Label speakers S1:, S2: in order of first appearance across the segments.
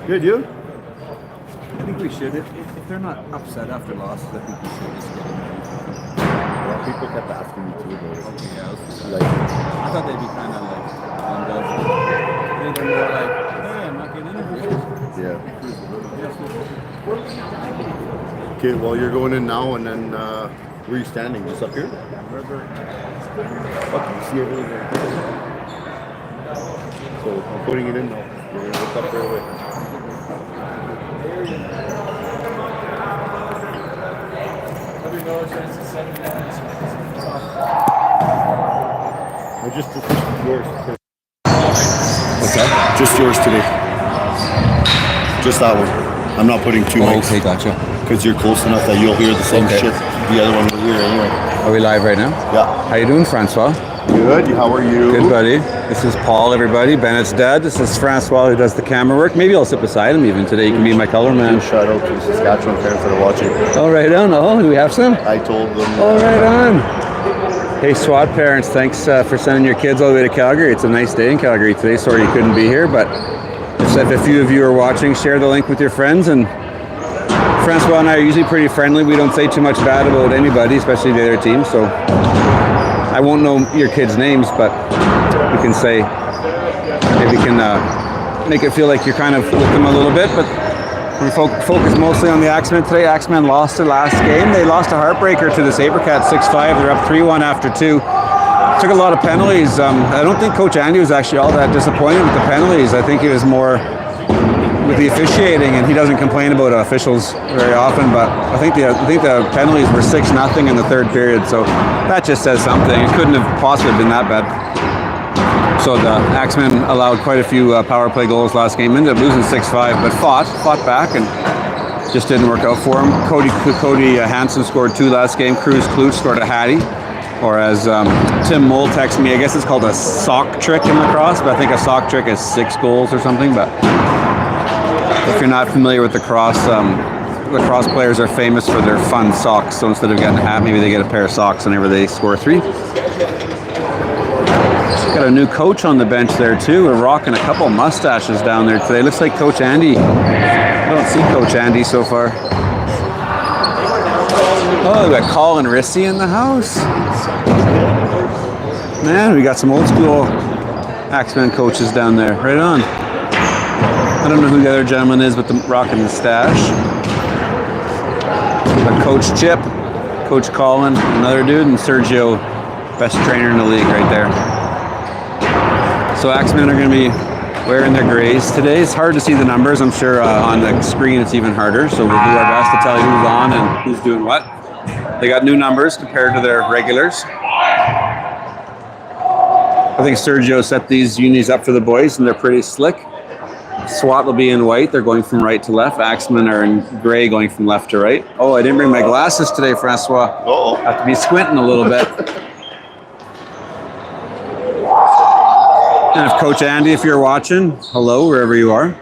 S1: Good, you? I think we should. If they're not upset after losses, I think we should just get them.
S2: Well, people kept asking me too about it.
S1: Okay, yeah.
S2: Like,
S1: I thought they'd be kind of like, I think they're more like, hey, I'm not getting interviewed.
S2: yeah. Okay, well, you're going in now, and then where are you standing? Just up here? Okay, see everything there. So I'm putting it in now. You're going to look up there away. I just took yours.
S1: What's that?
S2: Just yours today. Just that one. I'm not putting two mics.
S1: Okay, gotcha.
S2: Because you're close enough that you'll hear the same shit the other one will hear anyway.
S1: Are we live right now?
S2: Yeah.
S1: How you doing, Francois?
S2: Good. How are you?
S1: Good, buddy. This is Paul, everybody. Bennett's dad. This is Francois, who does the camera work. Maybe I'll sit beside him even today. You can be my color man.
S2: Shout out to the Saskatchewan parents that are watching.
S1: Oh, right on. Oh, do we have some?
S2: I told them.
S1: Oh, right on. Hey, SWAT parents, thanks for sending your kids all the way to Calgary. It's a nice day in Calgary today. Sorry you couldn't be here, but if a few of you are watching, share the link with your friends. And Francois and I are usually pretty friendly. We don't say too much bad about anybody, especially the other team. So I won't know your kids' names, but we can say, maybe we can make it feel like you're kind of with them a little bit. But we focus mostly on the Axemen today. Axemen lost their last game. They lost a heartbreaker to the Sabercats 6-5. They're up 3-1 after 2. Took a lot of penalties. I don't think Coach Andy was actually all that disappointed with the penalties. I think he was more with the officiating, and he doesn't complain about officials very often, but I think the penalties were 6-0 in the third period, so that just says something. It couldn't have possibly been that bad. So the Axemen allowed quite a few power play goals last game, ended up losing 6-5, but fought back, and just didn't work out for him. Cody Hansen scored 2 last game. Cruz Klutz scored a hattie, or as Tim Mole texted me, I guess it's called a sock trick in lacrosse, but I think a sock trick is 6 goals or something. But if you're not familiar with lacrosse players are famous for their fun socks. So instead of getting a hat, maybe they get a pair of socks whenever they score 3. Got a new coach on the bench there too. We're rocking a couple mustaches down there today. Looks like Coach Andy. I don't see Coach Andy so far. Oh, we got Colin Rissy in the house. Man, we got some old school Axemen coaches down there. Right on. I don't know who the other gentleman is with the rocking the stash. But Coach Chip, Coach Colin, another dude, and Sergio, best trainer in the league right there. So Axemen are going to be wearing their grays today. It's hard to see the numbers. I'm sure on the screen it's even harder. So we'll do our best to tell you who's on and who's doing what. They got new numbers compared to their regulars. I think Sergio set these unis up for the boys, and they're pretty slick. SWAT will be in white. They're going from right to left. Axemen are in gray, going from left to right. Oh, I didn't bring my glasses today, Francois.
S2: Uh-oh.
S1: Have to be squinting a little bit. And if Coach Andy, if you're watching, hello, wherever you are.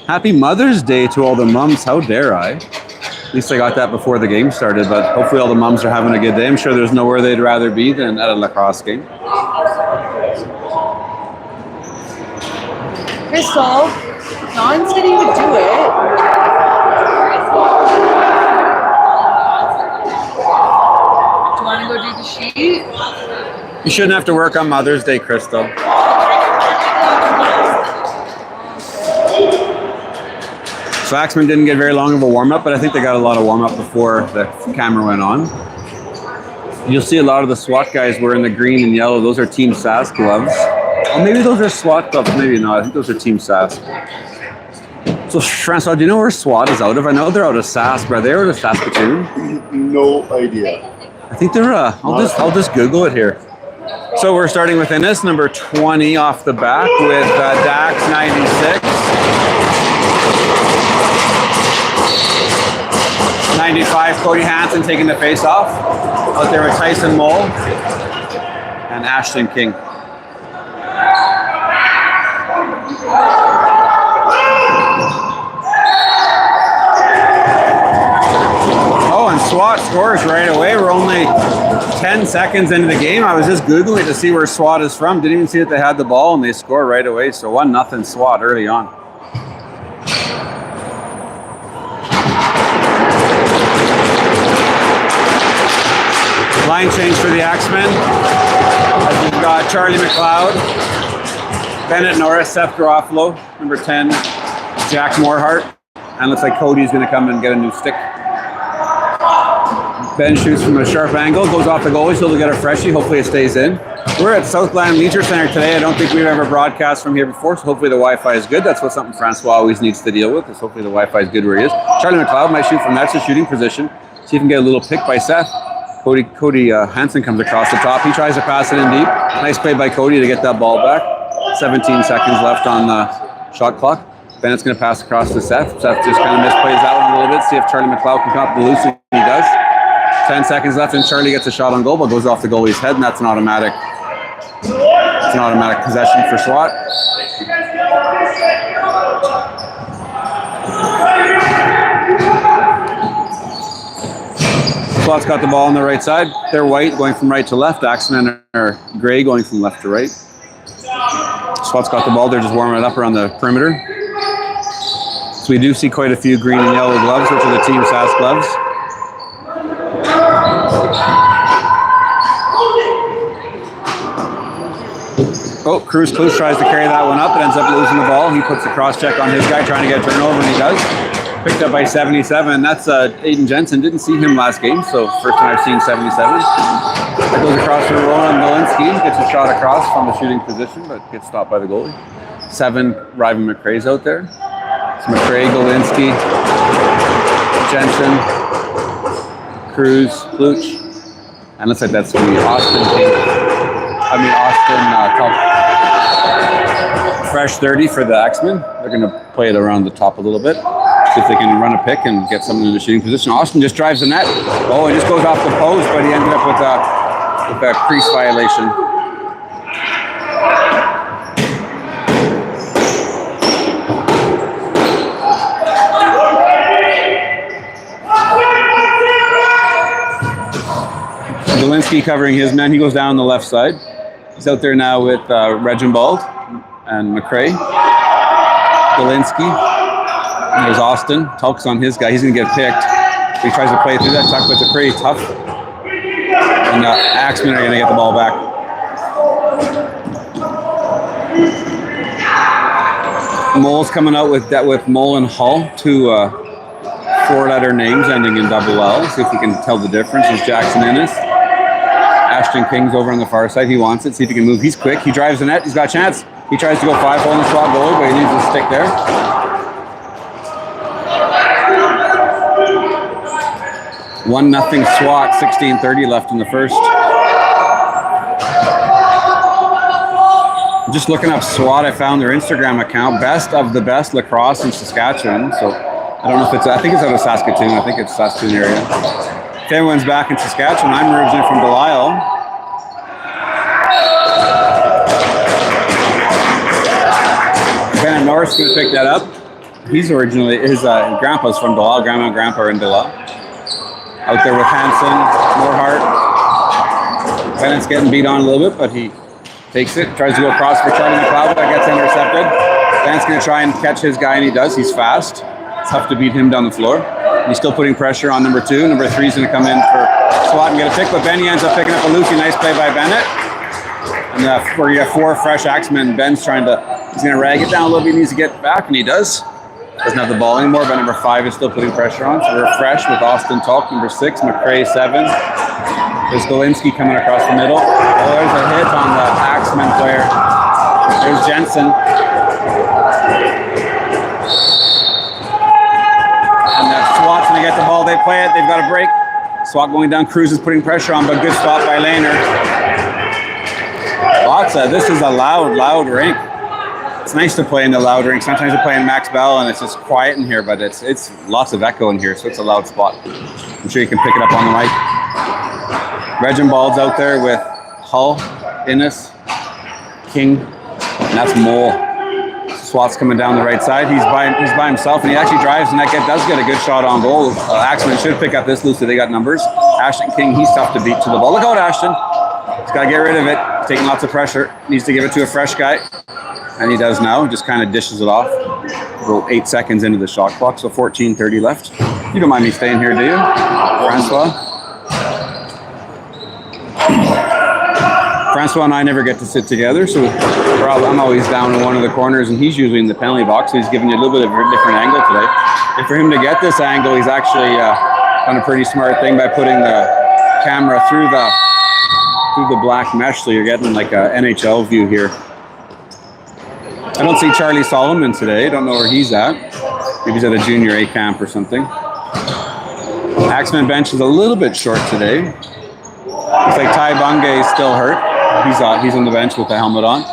S1: Happy Mother's Day to all the mums. How dare I? At least I got that before the game started, but hopefully all the mums are having a good day. I'm sure there's nowhere they'd rather be than at a lacrosse game.
S3: Crystal, John said he would do it. Do you want to go do the sheet?
S1: You shouldn't have to work on Mother's Day, Crystal. So Axemen didn't get very long of a warm-up, but I think they got a lot of warm-up before the camera went on. You'll see a lot of the SWAT guys wearing the green and yellow. Those are Team Sask gloves. Or maybe those are SWAT gloves. Maybe not. I think those are Team Sask. So Francois, do you know where SWAT is out of? I know they're out of Sask. Are they out of Saskatchewan?
S2: No idea.
S1: I think they're. I'll just Google it here. So we're starting with Innis, number 20 off the back with Dax 96. 95, Cody Hansen taking the face off. Out there with Tyson Mole and Ashton King. Oh, and SWAT scores right away. We're only 10 seconds into the game. I was just Googling to see where SWAT is from. Didn't even see that they had the ball, and they score right away. So 1-0 SWAT early on. Line change for the Axemen. We've got Charlie McLeod, Bennett Norris, Seth Garofalo, number 10, Jack Morehart, and looks like Cody's going to come and get a new stick. Ben shoots from a sharp angle, goes off the goalie, so he'll get a freshie. Hopefully it stays in. We're at Southland Leisure Center today. I don't think we've ever broadcast from here before, so hopefully the Wi-Fi is good. That's something Francois always needs to deal with, is hopefully the Wi-Fi is good where he is. Charlie McLeod might shoot from that's a shooting position. See if he can get a little pick by Seth. Cody Hansen comes across the top. He tries to pass it in deep. Nice play by Cody to get that ball back. 17 seconds left on the shot clock. Bennett's going to pass across to Seth. Seth just kind of misplays that one a little bit. See if Charlie McLeod can come up the loose. He does. 10 seconds left, and Charlie gets a shot on goal, but goes off the goalie's head, and that's an automatic. It's an automatic possession for SWAT. SWAT's got the ball on the right side. They're white going from right to left. Axemen are gray going from left to right. SWAT's got the ball. They're just warming it up around the perimeter. So we do see quite a few green and yellow gloves, which are the Team Sask gloves. Oh, Cruz tries to carry that one up. It ends up losing the ball. He puts the cross check on his guy, trying to get a turnover, and he does. Picked up by 77. That's Aiden Jensen. Didn't see him last game, so first time I've seen 77. That goes across for Roland Malinsky. Gets a shot across from the shooting position, but gets stopped by the goalie. 7, Ryvan McRae's out there. It's McRae, Golinsky, Jensen, Cruz, Kluch, and looks like that's going to be Austin King. Fresh 30 for the Axemen. They're going to play it around the top a little bit. See if they can run a pick and get someone in the shooting position. Austin just drives the net. Oh, he just goes off the post, but he ended up with a crease violation. Golinsky covering his man. He goes down the left side. He's out there now with Reginbald and McRae. Galinsky. And there's Austin. Tulk's on his guy. He's going to get picked. He tries to play through that. Tuck puts it pretty tough. And Axemen are going to get the ball back. Mole's coming out with Mole and Hull, two 4-letter names ending in double L. See if we can tell the difference. There's Jackson Ennis. Ashton King's over on the far side. He wants it. See if he can move. He's quick. He drives the net. He's got a chance. He tries to go 5-hole in the SWAT goal, but he needs to stick there. 1-0 SWAT. 16:30 left in the first. Just looking up SWAT, I found their Instagram account, Best of the Best Lacrosse in Saskatchewan. So I don't know if I think it's out of Saskatoon. I think it's Saskatoon area. If anyone's back in Saskatchewan, I'm originally from Delisle. Bennett Norris going to pick that up. He's originally, his grandpa's from Delisle. Grandma and grandpa are in Delisle. Out there with Hansen, Moorhart. Bennett's getting beat on a little bit, but he takes it, tries to go across for Charlie McLeod. That gets intercepted. Bennett's going to try and catch his guy, and he does. He's fast. It's tough to beat him down the floor. He's still putting pressure on number 2. Number 3 is going to come in for SWAT and get a pick, but Benny ends up picking up a Lucy. Nice play by Bennett. And where you have 4 fresh Axemen, Ben's he's going to rag it down a little bit. He needs to get back, and he does. Doesn't have the ball anymore, but number 5 is still putting pressure on. So we're fresh with Austin Tulk, number 6, McRae 7. There's Galinsky coming across the middle. Oh, there's a hit on the Axemen player. There's Jensen. And SWAT's going to get the ball. They play it. They've got a break. SWAT going down. Cruz is putting pressure on, but good spot by Lehner. This is a loud rink. It's nice to play in the loud rink. Sometimes you play in Max Bell and it's just quiet in here, but it's lots of echo in here, so it's a loud spot. I'm sure you can pick it up on the mic. Reginbald's out there with Hull, Innes, King, and that's Mole. SWAT's coming down the right side. He's by himself, and he actually drives, and that does get a good shot on goal. Axemen should pick up this loose, so they got numbers. Ashton King, he's tough to beat to the ball. Look out, Ashton. He's got to get rid of it. He's taking lots of pressure. Needs to give it to a fresh guy, and he does now. He just kind of dishes it off. About 8 seconds into the shot clock, so 14:30 left. You don't mind me staying here, do you, Francois? Francois and I never get to sit together, so I'm always down in one of the corners, and he's usually in the penalty box, so he's giving you a little bit of a different angle today. And for him to get this angle, he's actually done a pretty smart thing by putting the camera through the black mesh, so you're getting like a NHL view here. I don't see Charlie Solomon today. I don't know where he's at. Maybe he's at a junior A camp or something. Axemen bench is a little bit short today. Looks like Ty Bungay is still hurt. He's on the bench with the helmet on.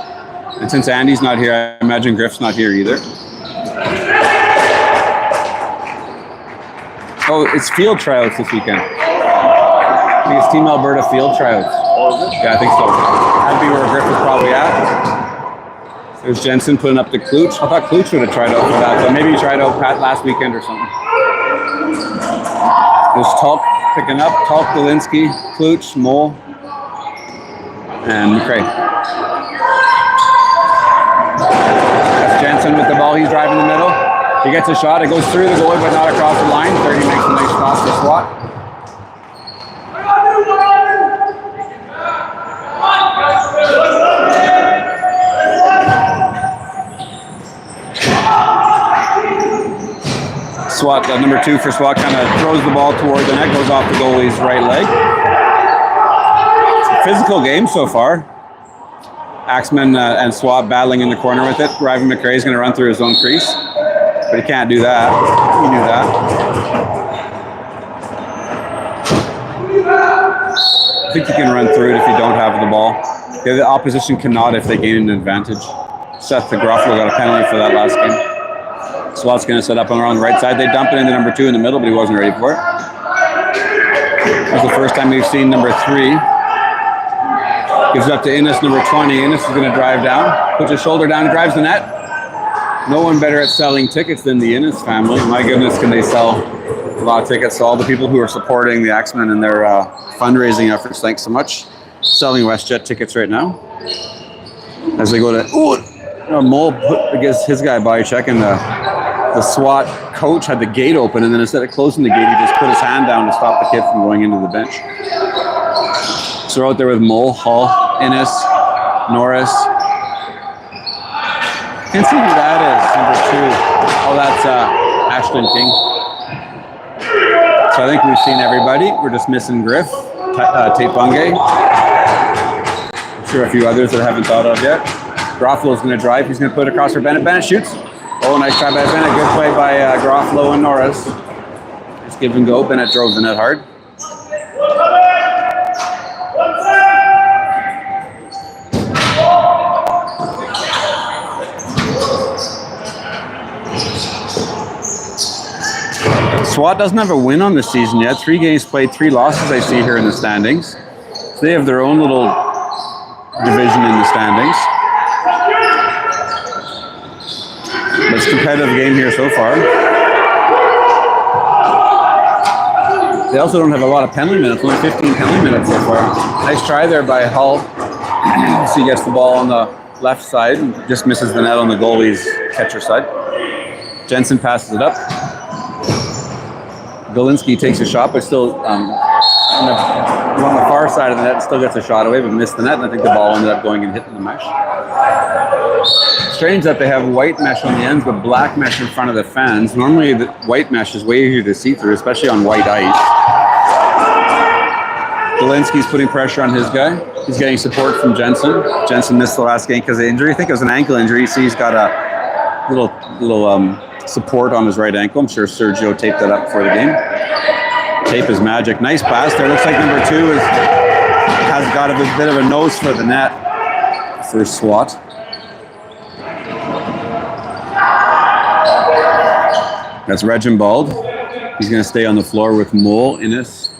S1: And since Andy's not here, I imagine Griff's not here either. Oh, it's field tryouts this weekend. I think it's Team Alberta field tryouts. Oh, is it? Yeah, I think so. That'd be where Griff is probably at. There's Jensen putting up the Klutch. I thought Klutch would have tried out for that, but maybe he tried out Pat last weekend or something. There's Tulk picking up. Tulk, Galinsky, Klutch, Mole, and McRae. That's Jensen with the ball. He's driving the middle. He gets a shot. It goes through the goalie, but not across the line. 30 makes a nice toss to SWAT. SWAT, number 2 for SWAT, kind of throws the ball toward the net, goes off the goalie's right leg. It's a physical game so far. Axemen and SWAT battling in the corner with it. Ryvan McRae is going to run through his own crease, but he can't do that. He knew that. I think you can run through it if you don't have the ball. The opposition cannot if they gain an advantage. Seth Gruffalo got a penalty for that last game. SWAT's going to set up on the right side. They dump it into number 2 in the middle, but he wasn't ready for it. That's the first time we've seen number 3. Gives it up to Innes, number 20. Innes is going to drive down, puts his shoulder down, drives the net. No one better at selling tickets than the Innes family. My goodness, can they sell a lot of tickets to all the people who are supporting the Axemen and their fundraising efforts. Thanks so much. selling WestJet tickets right now. As they go to, Mole gives his guy a body check, and the SWAT coach had the gate open, and then instead of closing the gate, he just put his hand down to stop the kid from going into the bench. So we're out there with Mole, Hall, Innes, Norris. Can't see who that is, number 2. Oh, that's Ashton King. So I think we've seen everybody. We're just missing Griff, Tate Bungay. I'm sure a few others that I haven't thought of yet. Grofflo's going to drive. He's going to put it across for Bennett. Bennett shoots. Oh, nice try by Bennett. Good play by Grofflo and Norris. Just give and go. Bennett drove the net hard. SWAT doesn't have a win on the season yet. 3 games played, 3 losses I see here in the standings. So they have their own little division in the standings. But it's a competitive game here so far. They also don't have a lot of penalty minutes, only 15 penalty minutes so far. Nice try there by Hull. So he gets the ball on the left side and just misses the net on the goalie's catcher side. Jensen passes it up. Galinsky takes a shot, but still on the far side of the net, still gets a shot away, but missed the net, and I think the ball ended up going and hitting the mesh. Strange that they have white mesh on the ends, but black mesh in front of the fans. Normally, the white mesh is way easier to see through, especially on white ice. Galinsky's putting pressure on his guy. He's getting support from Jensen. Jensen missed the last game because of injury. I think it was an ankle injury. You see he's got a little support on his right ankle. I'm sure Sergio taped that up before the game. Tape is magic. Nice pass there. Looks like number 2 has got a bit of a nose for the net for SWAT. That's Reginbald. He's going to stay on the floor with Mole, Innes,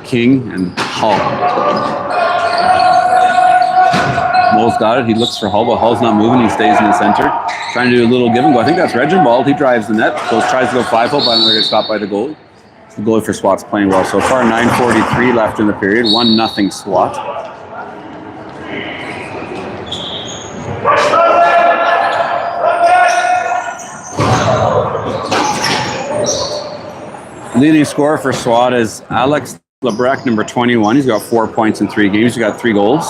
S1: King, and Hull. Mole's got it. He looks for Hull, but Hull's not moving. He stays in the center. Trying to do a little give and go. I think that's Reginbald. He drives the net. Tries to go 5-hole, but they're going to stop by the goalie. The goalie for SWAT's playing well so far. 9:43 left in the period. 1-0 SWAT. Leading scorer for SWAT is Alex Lebrec, number 21. He's got 4 points in 3 games. He's got 3 goals.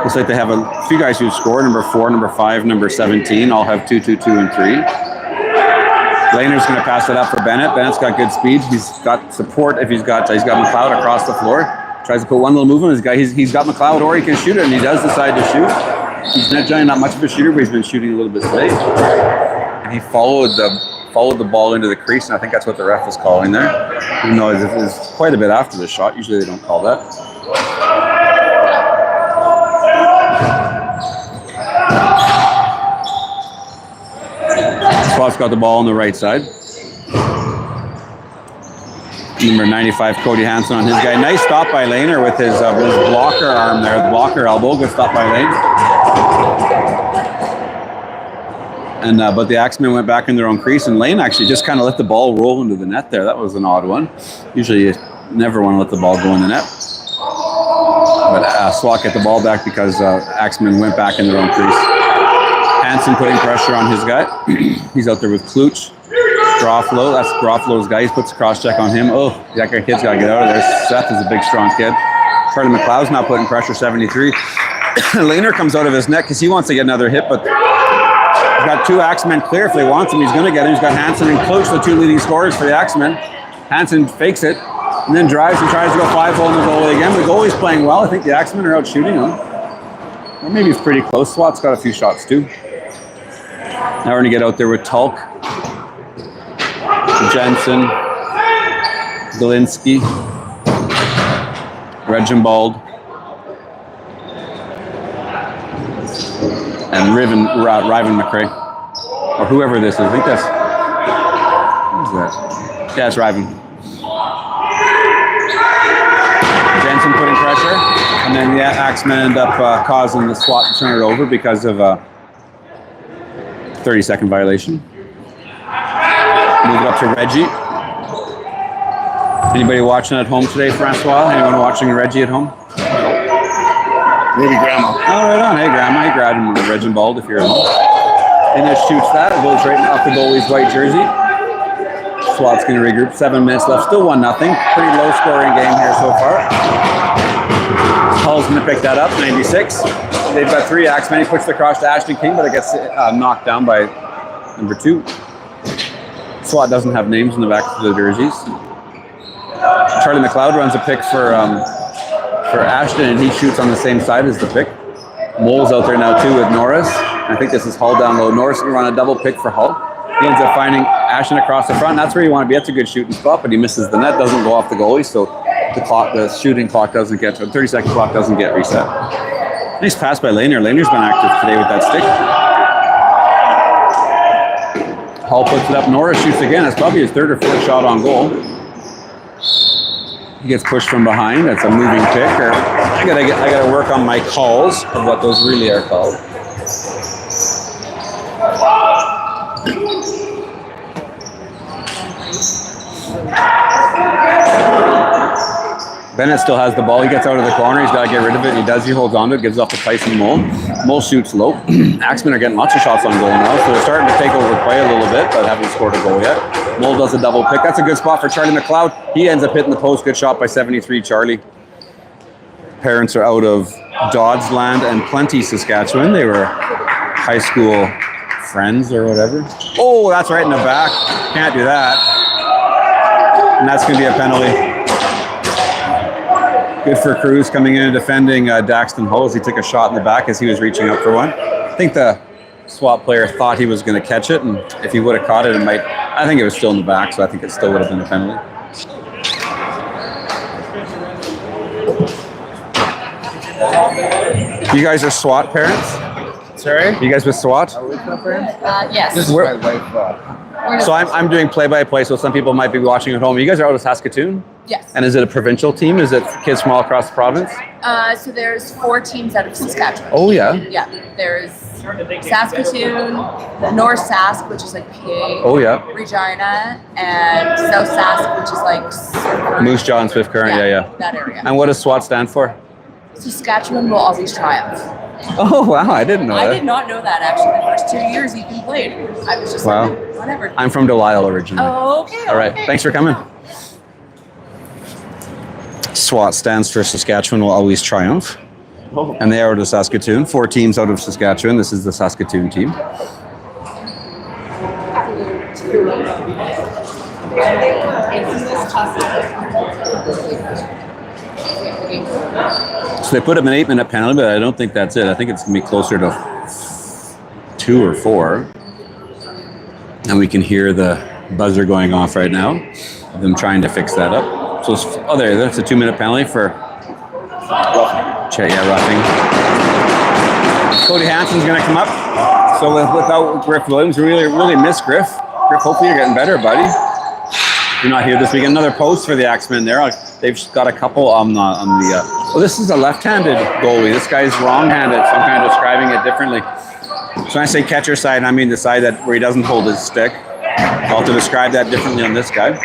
S1: Looks like they have a few guys who score. Number 4, number 5, number 17. All have 2, 2, 2, and 3. Lehner's going to pass it up for Bennett. Bennett's got good speed. He's got support. If he's got McLeod across the floor. Tries to put one little move on his guy. He's got McLeod, or he can shoot it, and he does decide to shoot. He's not much of a shooter, but he's been shooting a little bit late. And he followed the ball into the crease, and I think that's what the ref was calling there. Even though it was quite a bit after the shot. Usually they don't call that. SWAT's got the ball on the right side. Number 95, Cody Hansen on his guy. Nice stop by Lehner with his blocker arm there. The blocker elbow. Good stop by Lehner. And but the Axemen went back in their own crease, and Lane actually just kind of let the ball roll into the net there. That was an odd one. Usually you never want to let the ball go in the net. But SWAT get the ball back because Axemen went back in their own crease. Hansen putting pressure on his guy. He's out there with Kluch. Grofflo, that's Grofflo's guy. He puts a cross check on him. Oh, that kid's got to get out of there. Seth is a big, strong kid. Charlie McLeod's not putting pressure, 73. Lehner comes out of his net because he wants to get another hit, but he's got 2 Axemen clear. If they want him, he's going to get him. He's got Hansen and Kluch, the 2 leading scorers for the Axemen. Hansen fakes it and then drives and tries to go 5-hole in the goalie again. The goalie's playing well. I think the Axemen are out shooting him. Or maybe it's pretty close. SWAT's got a few shots too. Now we're going to get out there with Tulk, Jensen, Galinsky, Reginbald, and Ryven McRae, or whoever this is. I think that's, who's that? Yeah, it's Ryven. Jensen putting pressure, and then the Axemen end up causing the SWAT to turn it over because of a 30-second violation. Move it up to Reggie. Anybody watching at home today, Francois? Anyone watching Reggie at home?
S2: Maybe Grandma.
S1: Oh, right on. Hey, Grandma. Hey, grab him with Regin Bald if you're at home. Innes shoots that. It goes right off the goalie's white jersey. SWAT's going to regroup. 7 minutes left. Still 1-0. Pretty low scoring game here so far. Hull's going to pick that up. 96. They've got 3 Axemen. He puts it across to Ashton King, but it gets knocked down by number 2. SWAT doesn't have names in the back of the jerseys. Charlie McLeod runs a pick for Ashton, and he shoots on the same side as the pick. Mole's out there now too with Norris. I think this is Hull down low. Norris will run a double pick for Hull. He ends up finding Ashton across the front. That's where you want to be. That's a good shooting spot, but he misses the net. Doesn't go off the goalie, so the shooting clock doesn't get to 30-second clock doesn't get reset. Nice pass by Lanier. Lanier's been active today with that stick. Hull puts it up. Norris shoots again. It's probably his 3rd or 4th shot on goal. He gets pushed from behind. That's a moving pick. I gotta work on my calls of what those really are called. Bennett still has the ball. He gets out of the corner. He's got to get rid of it. He does. He holds on to it. Gives off to Tyson Mole. Mole shoots low. Axemen are getting lots of shots on goal now, so they're starting to take over play a little bit, but haven't scored a goal yet. Mole does a double pick. That's a good spot for Charlie McLeod. He ends up hitting the post. Good shot by 73 Charlie. Parents are out of Doddsland and Plenty, Saskatchewan. They were high school friends or whatever. Oh, that's right in the back. Can't do that. And that's going to be a penalty. Good for Cruz coming in and defending Daxton Hose. He took a shot in the back as he was reaching up for one. I think the SWAT player thought he was going to catch it, and if he would have caught it, I think it was still in the back, so I think it still would have been a penalty. You guys are SWAT parents?
S2: Sorry?
S1: You guys with SWAT?
S3: Yes.
S2: This is my wife.
S1: So I'm doing play-by-play, so some people might be watching at home. You guys are out of Saskatoon?
S3: Yes.
S1: And is it a provincial team? Is it kids from all across the province?
S3: So there's 4 teams out of Saskatchewan.
S1: Oh, yeah?
S3: Yeah. There's Saskatoon, North Sask, which is like PA.
S1: Oh, yeah.
S3: Regina, and South Sask, which is like
S1: Moose Jaw and Swift Current, yeah.
S3: that area.
S1: And what does SWAT stand for?
S3: Saskatchewan will always triumph.
S1: Oh, wow, I didn't know that.
S3: I did not know that, actually. The first 2 years he's been played. I was just
S1: Wow.
S3: like, whatever.
S1: I'm from Delisle originally.
S3: Oh, okay.
S1: All right,
S3: okay.
S1: thanks for coming. SWAT stands for Saskatchewan will always triumph. And they are out of Saskatoon. 4 teams out of Saskatchewan. This is the Saskatoon team. So they put up an 8-minute penalty, but I don't think that's it. I think it's going to be closer to 2 or 4. And we can hear the buzzer going off right now, of them trying to fix that up. So that's a 2-minute penalty for roughing. Cody Hansen's going to come up. So without Griff Williams, we really miss Griff. Griff, hopefully you're getting better, buddy. You're not here this weekend. Another post for the Axemen there. They've got a couple on the. Well, this is a left-handed goalie. This guy's wrong-handed, so I'm kind of describing it differently. So when I say catcher side, I mean the side where he doesn't hold his stick. I'll have to describe that differently on this guy.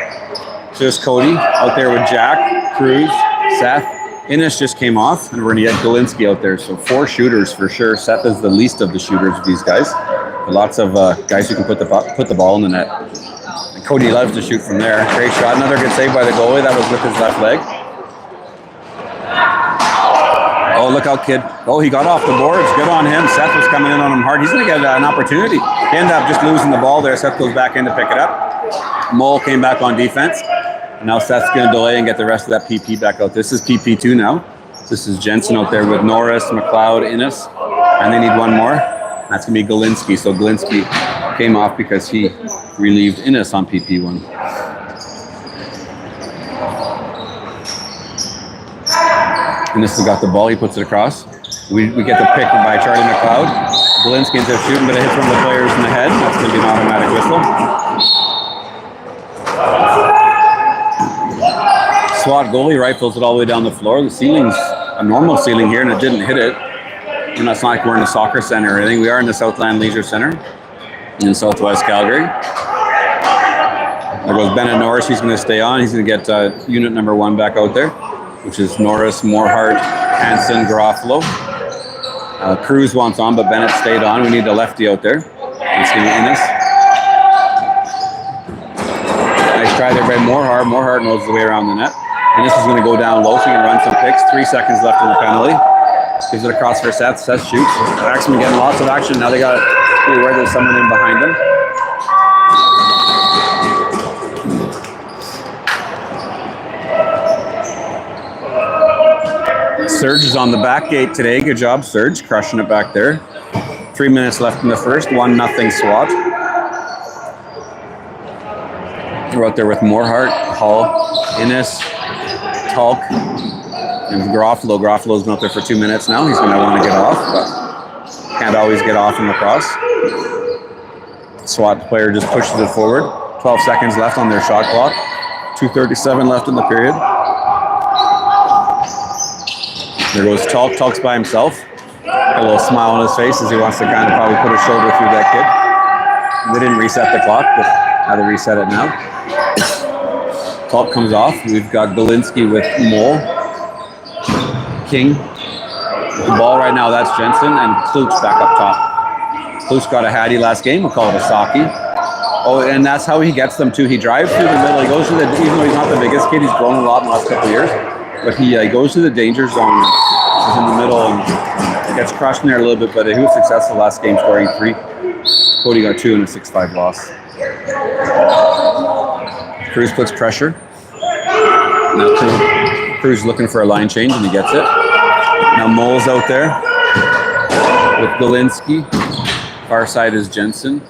S1: So there's Cody out there with Jack, Cruz, Seth. Innes just came off, and we're going to get Galinsky out there. So 4 shooters for sure. Seth is the least of the shooters of these guys. But lots of guys who can put the ball in the net. And Cody loves to shoot from there. Great shot. Another good save by the goalie. That was with his left leg. Oh, look out, kid. Oh, he got off the boards. Good on him. Seth was coming in on him hard. He's going to get an opportunity. He ended up just losing the ball there. Seth goes back in to pick it up. Mole came back on defense. And now Seth's going to delay and get the rest of that PP back out. This is PP2 now. This is Jensen out there with Norris, McLeod, Innes. And they need one more. That's going to be Galinsky. So Galinsky came off because he relieved Innes on PP1. Innes has got the ball. He puts it across. We get the pick by Charlie McLeod. Galinsky ends up shooting, but it hits one of the players in the head. That's going to be an automatic whistle. SWAT goalie rifles it all the way down the floor. The ceiling's a normal ceiling here, and it didn't hit it. And it's not like we're in a soccer center or anything. We are in the Southland Leisure Center in Southwest Calgary. There goes Bennett Norris. He's going to stay on. He's going to get unit number 1 back out there, which is Norris, Morehart, Hansen, Garofalo. Cruz wants on, but Bennett stayed on. We need a lefty out there. It's going to be Innes. Nice try there by Morehart. Morehart knows the way around the net. Innes is going to go down low so he can run some picks. 3 seconds left in the penalty. Gives it across for Seth. Seth shoots. Axemen getting lots of action. Now they got to be aware there's someone in behind them. Serge is on the back gate today. Good job, Serge. Crushing it back there. 3 minutes left in the first. 1-0 SWAT. We're out there with Morehart, Hull, Innes, Tulk, and Garofalo. Garofalo's been out there for 2 minutes now. He's going to want to get off, but can't always get off in lacrosse. SWAT player just pushes it forward. 12 seconds left on their shot clock. 2:37 left in the period. There goes Tulk. Tulk's by himself. Got a little smile on his face as he wants to kind of probably put his shoulder through that kid. They didn't reset the clock, but how to reset it now. Tulk comes off. We've got Galinsky with Mole. King. The ball right now, that's Jensen, and Klutz back up top. Klutz got a hattie last game. We'll call it a Saki. Oh, and that's how he gets them too. He drives through the middle. He goes to the, even though he's not the biggest kid, he's grown a lot in the last couple of years. But he goes to the danger zone. He's in the middle and gets crushed in there a little bit, but he was successful last game, scoring 3. Cody got 2 in a 6-5 loss. Cruz puts pressure. Now Cruz looking for a line change, and he gets it. Now Mole's out there with Galinsky. Far side is Jensen.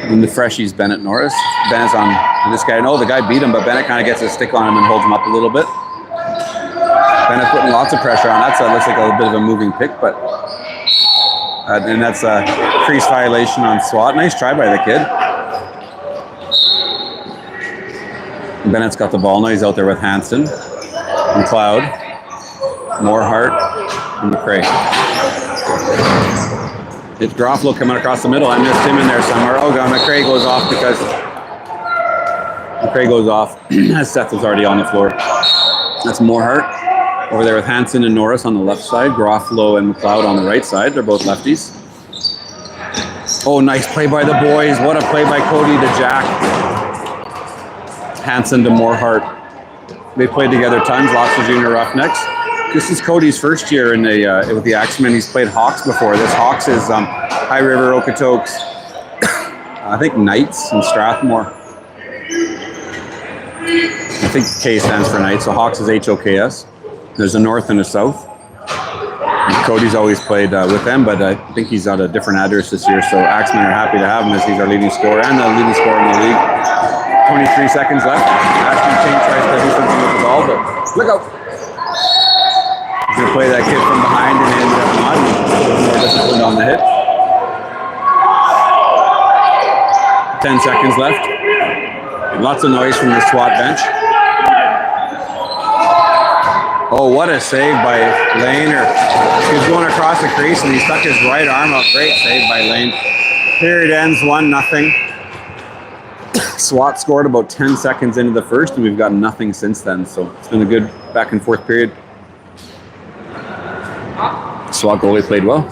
S1: And the freshies, Bennett Norris. Bennett's on this guy. No, the guy beat him, but Bennett kind of gets a stick on him and holds him up a little bit. Bennett putting lots of pressure on. That looks like a bit of a moving pick, but and that's a crease violation on SWAT. Nice try by the kid. Bennett's got the ball now. He's out there with Hansen, McLeod, Morehart, and McRae. It's Garofalo coming across the middle. I missed him in there somewhere. Oh god, McRae goes off because as Seth was already on the floor. That's Morehart over there with Hansen and Norris on the left side. Garofalo and McLeod on the right side. They're both lefties. Oh, nice play by the boys. What a play by Cody to Jack. Hansen to Morehart. They played together tons, lots of junior roughnecks. This is Cody's first year in with the Axemen. He's played Hawks before. This Hawks is High River, Okotoks, I think Knights and Strathmore. I think K stands for Knights, so Hawks is HOKS. There's a north and a south. And Cody's always played with them, but I think he's at a different address this year, so Axemen are happy to have him as he's our leading scorer and the leading scorer in the league. 23 seconds left. Ashton King tries to do something with the ball, but look out. He's going to play that kid from behind and he ended up not. He's a little more disciplined on the hit. 10 seconds left. Lots of noise from the SWAT bench. Oh, what a save by Lane. He was going across the crease and he stuck his right arm up. Great save by Lane. Period ends 1-0. SWAT scored about 10 seconds into the first, and we've got nothing since then. So it's been a good back and forth period. SWAT goalie played well.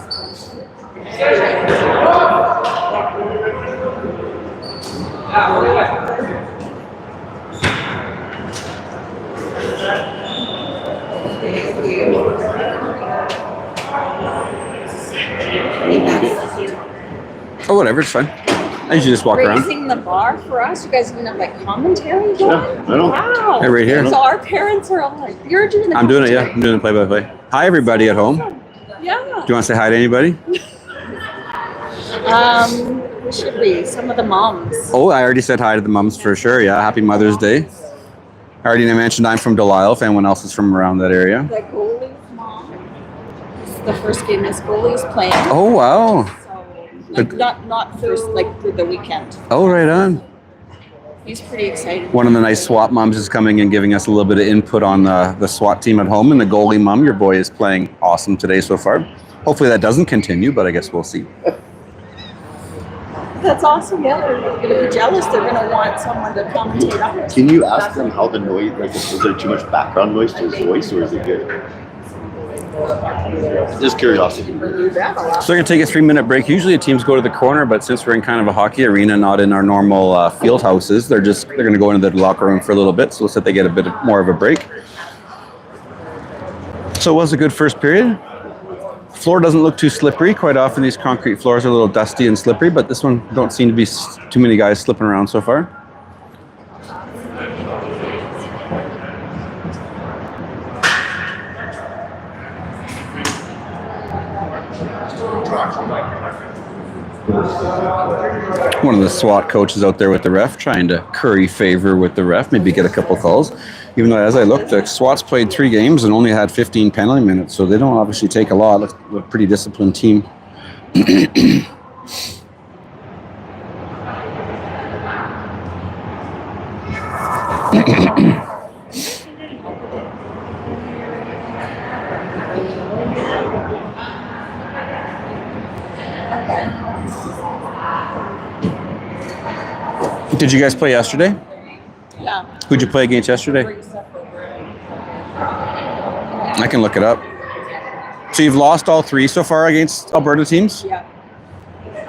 S1: Oh, whatever, it's fine. I usually just walk around.
S3: Raising the bar for us. You guys even have like commentary going?
S2: Yeah, I know.
S3: Wow.
S1: Hey, right here.
S3: So our parents are all like, you're doing the
S1: I'm doing it, yeah.
S3: commentary.
S1: I'm doing the play-by-play. Hi, everybody at home. Do
S3: Yeah.
S1: you want to say hi to anybody?
S3: Who should we? Some of the moms.
S1: Oh, I already said hi to the mums for sure. Yeah, happy Mother's Day. I already mentioned I'm from Delisle, if anyone else is from around that area.
S3: The goalie's mom. It's the first game this goalie's playing.
S1: Oh, wow.
S3: So, like, not first, like for the weekend.
S1: Oh, right on.
S3: He's pretty excited.
S1: One of the nice SWAT moms is coming and giving us a little bit of input on the SWAT team at home. And the goalie mom, your boy is playing awesome today so far. Hopefully that doesn't continue, but I guess we'll see.
S3: That's awesome. Yeah, they're going to be jealous. They're going to want someone to commentate on it.
S2: Can you ask them how the noise, like, is there too much background noise to his voice, or is it good? Just curiosity.
S1: So they're going to take a 3-minute break. Usually the teams go to the corner, but since we're in kind of a hockey arena, not in our normal field houses, they're going to go into the locker room for a little bit. So they get a bit more of a break. So it was a good first period. Floor doesn't look too slippery. Quite often these concrete floors are a little dusty and slippery, but this one don't seem to be too many guys slipping around so far. One of the SWAT coaches out there with the ref, trying to curry favor with the ref, maybe get a couple calls. Even though, as I looked, the SWAT's played 3 games and only had 15 penalty minutes, so they don't obviously take a lot. It's a pretty disciplined team. Did you guys play yesterday?
S3: Yeah.
S1: Who'd you play against yesterday? I can look it up. So you've lost all 3 so far against Alberta teams?
S3: Yeah.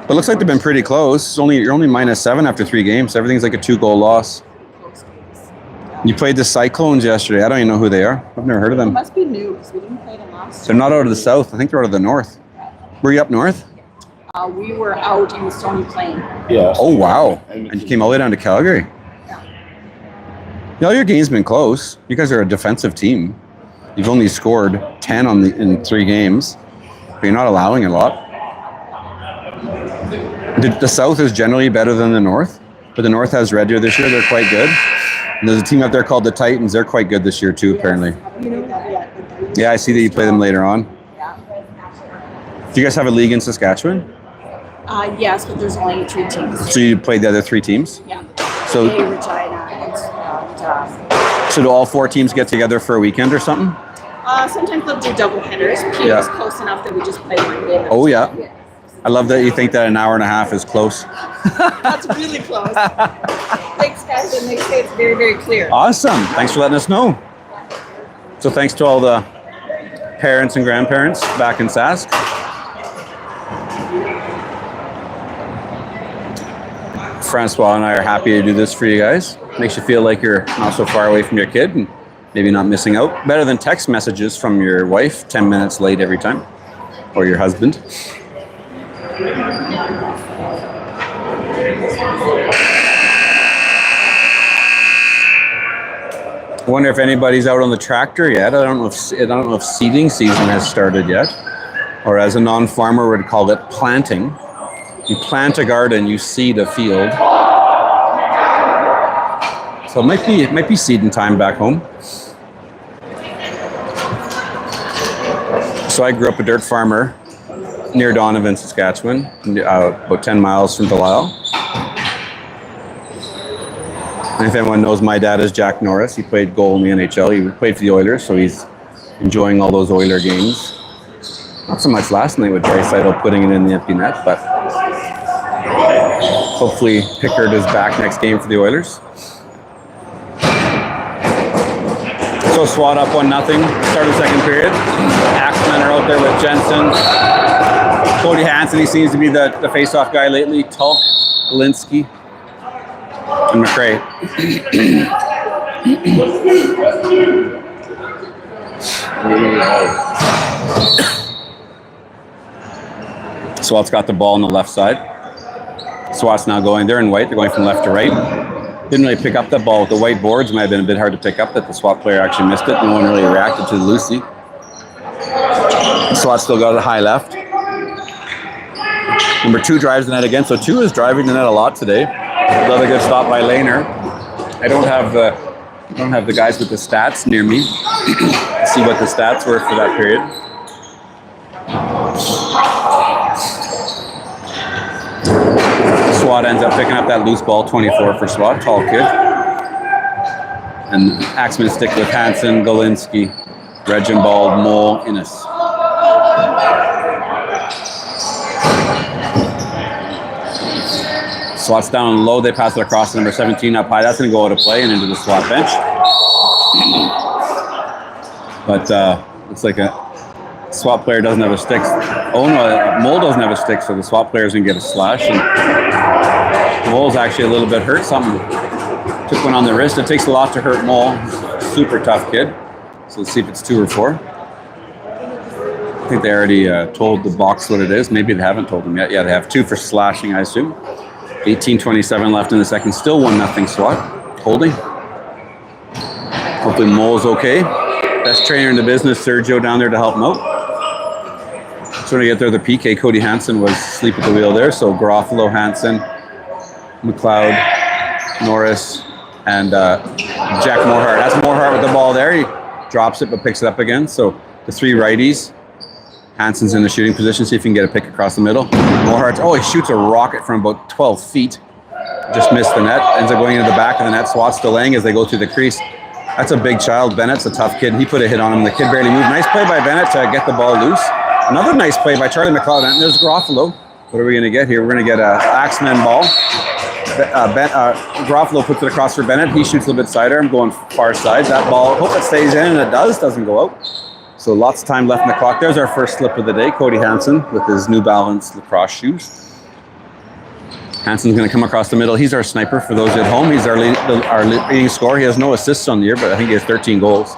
S1: But it looks like they've been pretty close. You're only -7 after 3 games. Everything's like a 2-goal loss. You played the Cyclones yesterday. I don't even know who they are. I've never heard of
S3: It
S1: them.
S3: must be new because we didn't play them last
S1: They're not out of the south. I think they're out of the north. Were you up north?
S3: We were out in Stony Plain.
S2: Yeah.
S1: Oh, wow. And you came all the way down to Calgary. Yeah, all your games been close. You guys are a defensive team. You've only scored 10 in 3 games, but you're not allowing a lot. The South is generally better than the North, but the North has Red Deer this year. They're quite good. And there's a team out there called the Titans. They're quite good this year too, apparently. Yeah, I see that you play them later on. Do you guys have a league in Saskatchewan?
S3: Yes, but there's only 3 teams.
S1: So you played the other 3 teams?
S3: Yeah.
S1: So,
S3: Regina and
S1: so do all 4 teams get together for a weekend or something?
S3: sometimes they'll do double headers. P is close enough that we just play 1 game.
S1: Oh, yeah. I love that you think that an hour and a half is close.
S3: That's really close. Thanks, guys, and they say it's very, very clear.
S1: Awesome. Thanks for letting us know. So thanks to all the parents and grandparents back in Sask. Francois and I are happy to do this for you guys. Makes you feel like you're not so far away from your kid and maybe not missing out. Better than text messages from your wife 10 minutes late every time, or your husband. I wonder if anybody's out on the tractor yet. I don't know if seeding season has started yet, or as a non-farmer would call it, planting. You plant a garden, you seed a field. So it might be seeding time back home. So I grew up a dirt farmer near Donovan, Saskatchewan, about 10 miles from Delisle. And if anyone knows, my dad is Jack Norris. He played goal in the NHL. He played for the Oilers, so he's enjoying all those Oiler games. Not so much last night with Draisaitl putting it in the empty net, but hopefully Pickard is back next game for the Oilers. So SWAT up 1-0, start of the second period. Axemen are out there with Jensen. Cody Hansen, he seems to be the face-off guy lately. Tulk, Galinsky, and McRae. SWAT's got the ball on the left side. SWAT's now going, they're in white, they're going from left to right. Didn't really pick up that ball with the white boards. Might have been a bit hard to pick up that the SWAT player actually missed it. No one really reacted to the Lucy. SWAT still got it high left. Number 2 drives the net again, so 2 is driving the net a lot today. Another good stop by Lehner. I don't have the guys with the stats near me. See what the stats were for that period. SWAT ends up picking up that loose ball, 24 for SWAT, tall kid. And Axemen stick with Hansen, Galinsky, Reginbald, Mole, Innes. SWAT's down low, they pass it across to number 17 up high. That's going to go out of play and into the SWAT bench. But it's like a SWAT player doesn't have a stick. Oh no, Mole doesn't have a stick, so the SWAT player is going to get a slash. And Mole's actually a little bit hurt. Something took one on the wrist. It takes a lot to hurt Mole. Super tough kid. So let's see if it's 2 or 4. I think they already told the box what it is. Maybe they haven't told them yet. Yeah, they have 2 for slashing, I assume. 18:27 left in the second. Still 1-0 SWAT. Holding. Hopefully Mole's okay. Best trainer in the business, Sergio, down there to help him out. So when I get there, the PK, Cody Hansen, was asleep at the wheel there. So Garofalo, Hansen, McLeod, Norris, and Jack Morehart. That's Morehart with the ball there. He drops it but picks it up again. So the 3 righties. Hansen's in the shooting position. See if he can get a pick across the middle. Morehart, he shoots a rocket from about 12 feet. Just missed the net. Ends up going into the back of the net. SWAT's delaying as they go through the crease. That's a big child. Bennett's a tough kid. He put a hit on him. The kid barely moved. Nice play by Bennett to get the ball loose. Another nice play by Charlie McLeod. And there's Garofalo. What are we going to get here? We're going to get an Axemen ball. Garofalo puts it across for Bennett. He shoots a little bit sidearm, going far side. That ball, hope it stays in, and it does. Doesn't go out. So lots of time left in the clock. There's our first slip of the day. Cody Hansen with his New Balance lacrosse shoes. Hansen's going to come across the middle. He's our sniper for those at home. He's our leading scorer. He has no assists on the year, but I think he has 13 goals.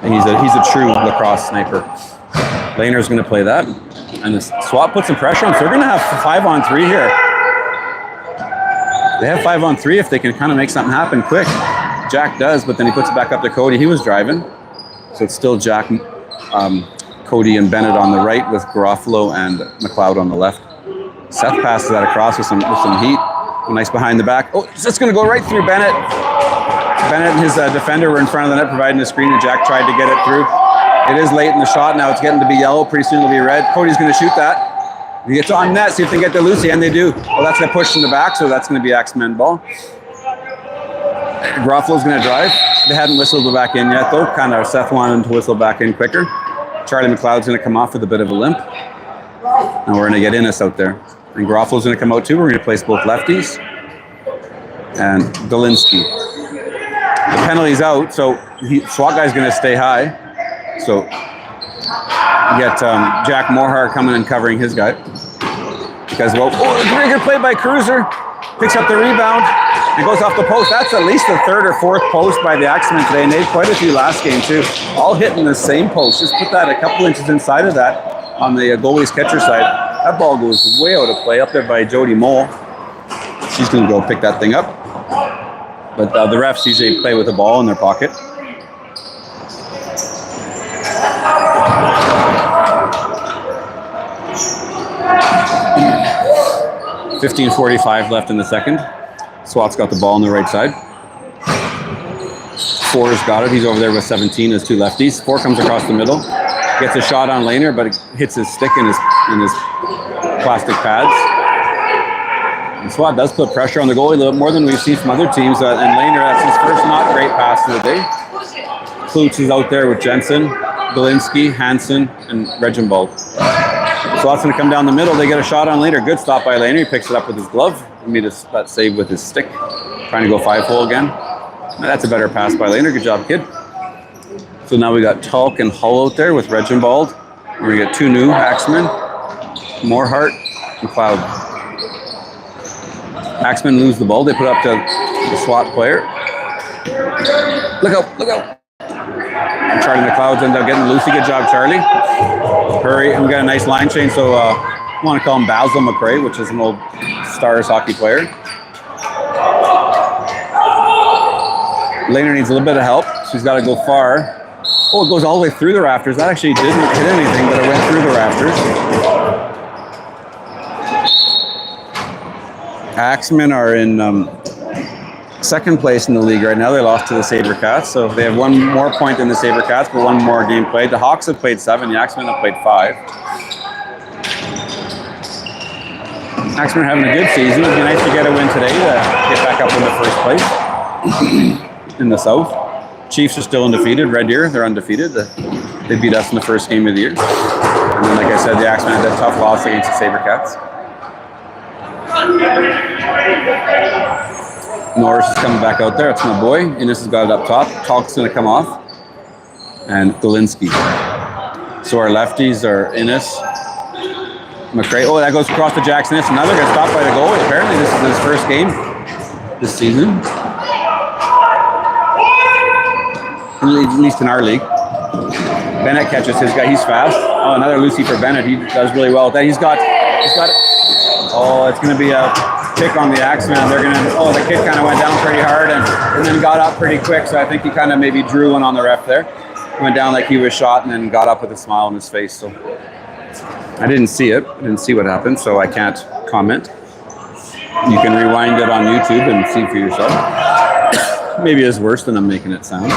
S1: And he's a true lacrosse sniper. Lehner's going to play that. And the SWAT puts some pressure on. So they're going to have 5-on-3 here. They have 5-on-3 if they can kind of make something happen quick. Jack does, but then he puts it back up to Cody. He was driving. So it's still Jack, Cody, and Bennett on the right with Garofalo and McLeod on the left. Seth passes that across with some heat. Nice behind the back. It's just going to go right through Bennett. Bennett and his defender were in front of the net providing the screen, and Jack tried to get it through. It is late in the shot. Now it's getting to be yellow. Pretty soon it'll be red. Cody's going to shoot that. He gets on net. See if they get to Lucy, and they do. Well, that's going to push in the back, so that's going to be Axemen ball. Garofalo's going to drive. They hadn't whistled it back in yet, though. Kind of Seth wanted him to whistle back in quicker. Charlie McLeod's going to come off with a bit of a limp. And we're going to get Innes out there. And Garofalo's going to come out too. We're going to place both lefties. And Galinsky. The penalty's out, so SWAT guy's going to stay high. So you get Jack Morehart coming and covering his guy. Because, very good play by Cruiser. Picks up the rebound and goes off the post. That's at least the 3rd or 4th post by the Axemen today. And they had quite a few last game too. All hitting the same post. Just put that a couple inches inside of that on the goalie's catcher side. That ball goes way out of play up there by Jody Mole. She's going to go pick that thing up. But the refs usually play with the ball in their pocket. .45 left in the second. SWAT's got the ball on the right side. 4's got it. He's over there with 17 as 2 lefties. 4 comes across the middle. Gets a shot on Lehner, but it hits his stick in his plastic pads. And SWAT does put pressure on the goalie a little more than we've seen from other teams. And Lehner, that's his first not great pass of the day. Klutz is out there with Jensen, Galinsky, Hansen, and Regenbald. SWAT's going to come down the middle. They get a shot on Lehner. Good stop by Lehner. He picks it up with his glove. He made that save with his stick. Trying to go 5-hole again. That's a better pass by Lehner. Good job, kid. So now we got Tulk and Hull out there with Regenbald. We're going to get 2 new Axemen, Morehart, and Cloud. Axemen lose the ball. They put up to the SWAT player. Look out. And Charlie McLeod's end up getting Lucy. Good job, Charlie. Hurry. And we got a nice line change. So I want to call him Basil McRae, which is an old Stars hockey player. Lehner needs a little bit of help. She's got to go far. It goes all the way through the rafters. That actually didn't hit anything, but it went through the rafters. Axemen are in second place in the league right now. They lost to the SaberCats, so they have 1 more point than the SaberCats, but 1 more game played. The Hawks have played 7. The Axemen have played 5. Axemen are having a good season. It'd be nice to get a win today to get back up in the first place in the South. Chiefs are still undefeated. Red Deer, they're undefeated. They beat us in the first game of the year. And then, like I said, the Axemen had that tough loss against the SaberCats. Norris is coming back out there. It's my boy. Innes has got it up top. Talk's going to come off. And Galinsky. So our lefties are Innes, McRae. Oh, that goes across to Jackson Innes. Now they're going to stop by the goalie. Apparently this is his first game this season. At least in our league. Bennett catches his guy. He's fast. Oh, another Lucy for Bennett. He does really well with that. He's got. Oh, it's going to be a kick on the Axemen. They're going to. Oh, the kid kind of went down pretty hard and then got up pretty quick. So I think he kind of maybe drew one on the ref there. Went down like he was shot and then got up with a smile on his face. So I didn't see it. I didn't see what happened, so I can't comment. You can rewind it on YouTube and see for yourself. Maybe it's worse than I'm making it sound.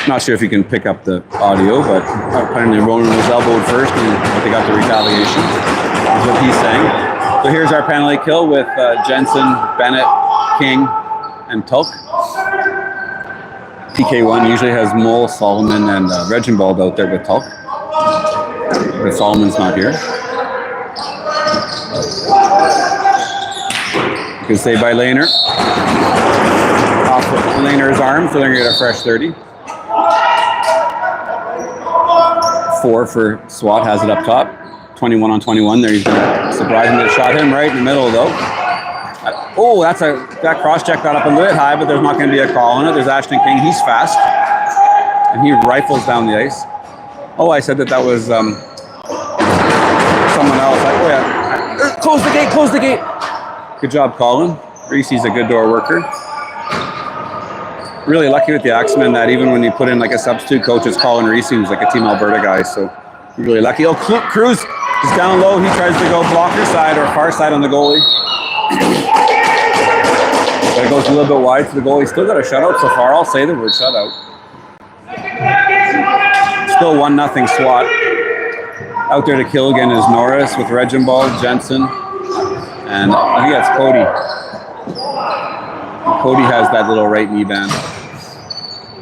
S1: Not sure if you can pick up the audio, but apparently Ronan was elbowed first and they got the retaliation, is what he's saying. So here's our penalty kill with Jensen, Bennett, King, and Tulk. PK1 usually has Mole, Solomon, and Reginbald out there with Tulk. But Solomon's not here. You can say by Lehner. Off of Lehner's arm, so they're going to get a fresh 30. 4 for SWAT, has it up top. 21 on 21 there. He's going to surprisingly shot him right in the middle though. Oh, that cross check got up a little bit high, but there's not going to be a call on it. There's Ashton King. He's fast. And he rifles down the ice. Oh, I said that was someone else. Oh yeah. Close the gate, close the gate. Good job, Colin. Reese's a good door worker. Really lucky with the Axemen that even when you put in like a substitute coach, it's Colin Reese, who's like a Team Alberta guy, so really lucky. Oh, Cruz is down low. He tries to go blocker side or far side on the goalie. But it goes a little bit wide to the goalie. Still got a shutout so far. I'll say the word shutout. Still 1-0 SWAT. Out there to kill again is Norris with Reginbald, Jensen, and I think that's Cody. Cody has that little right knee band.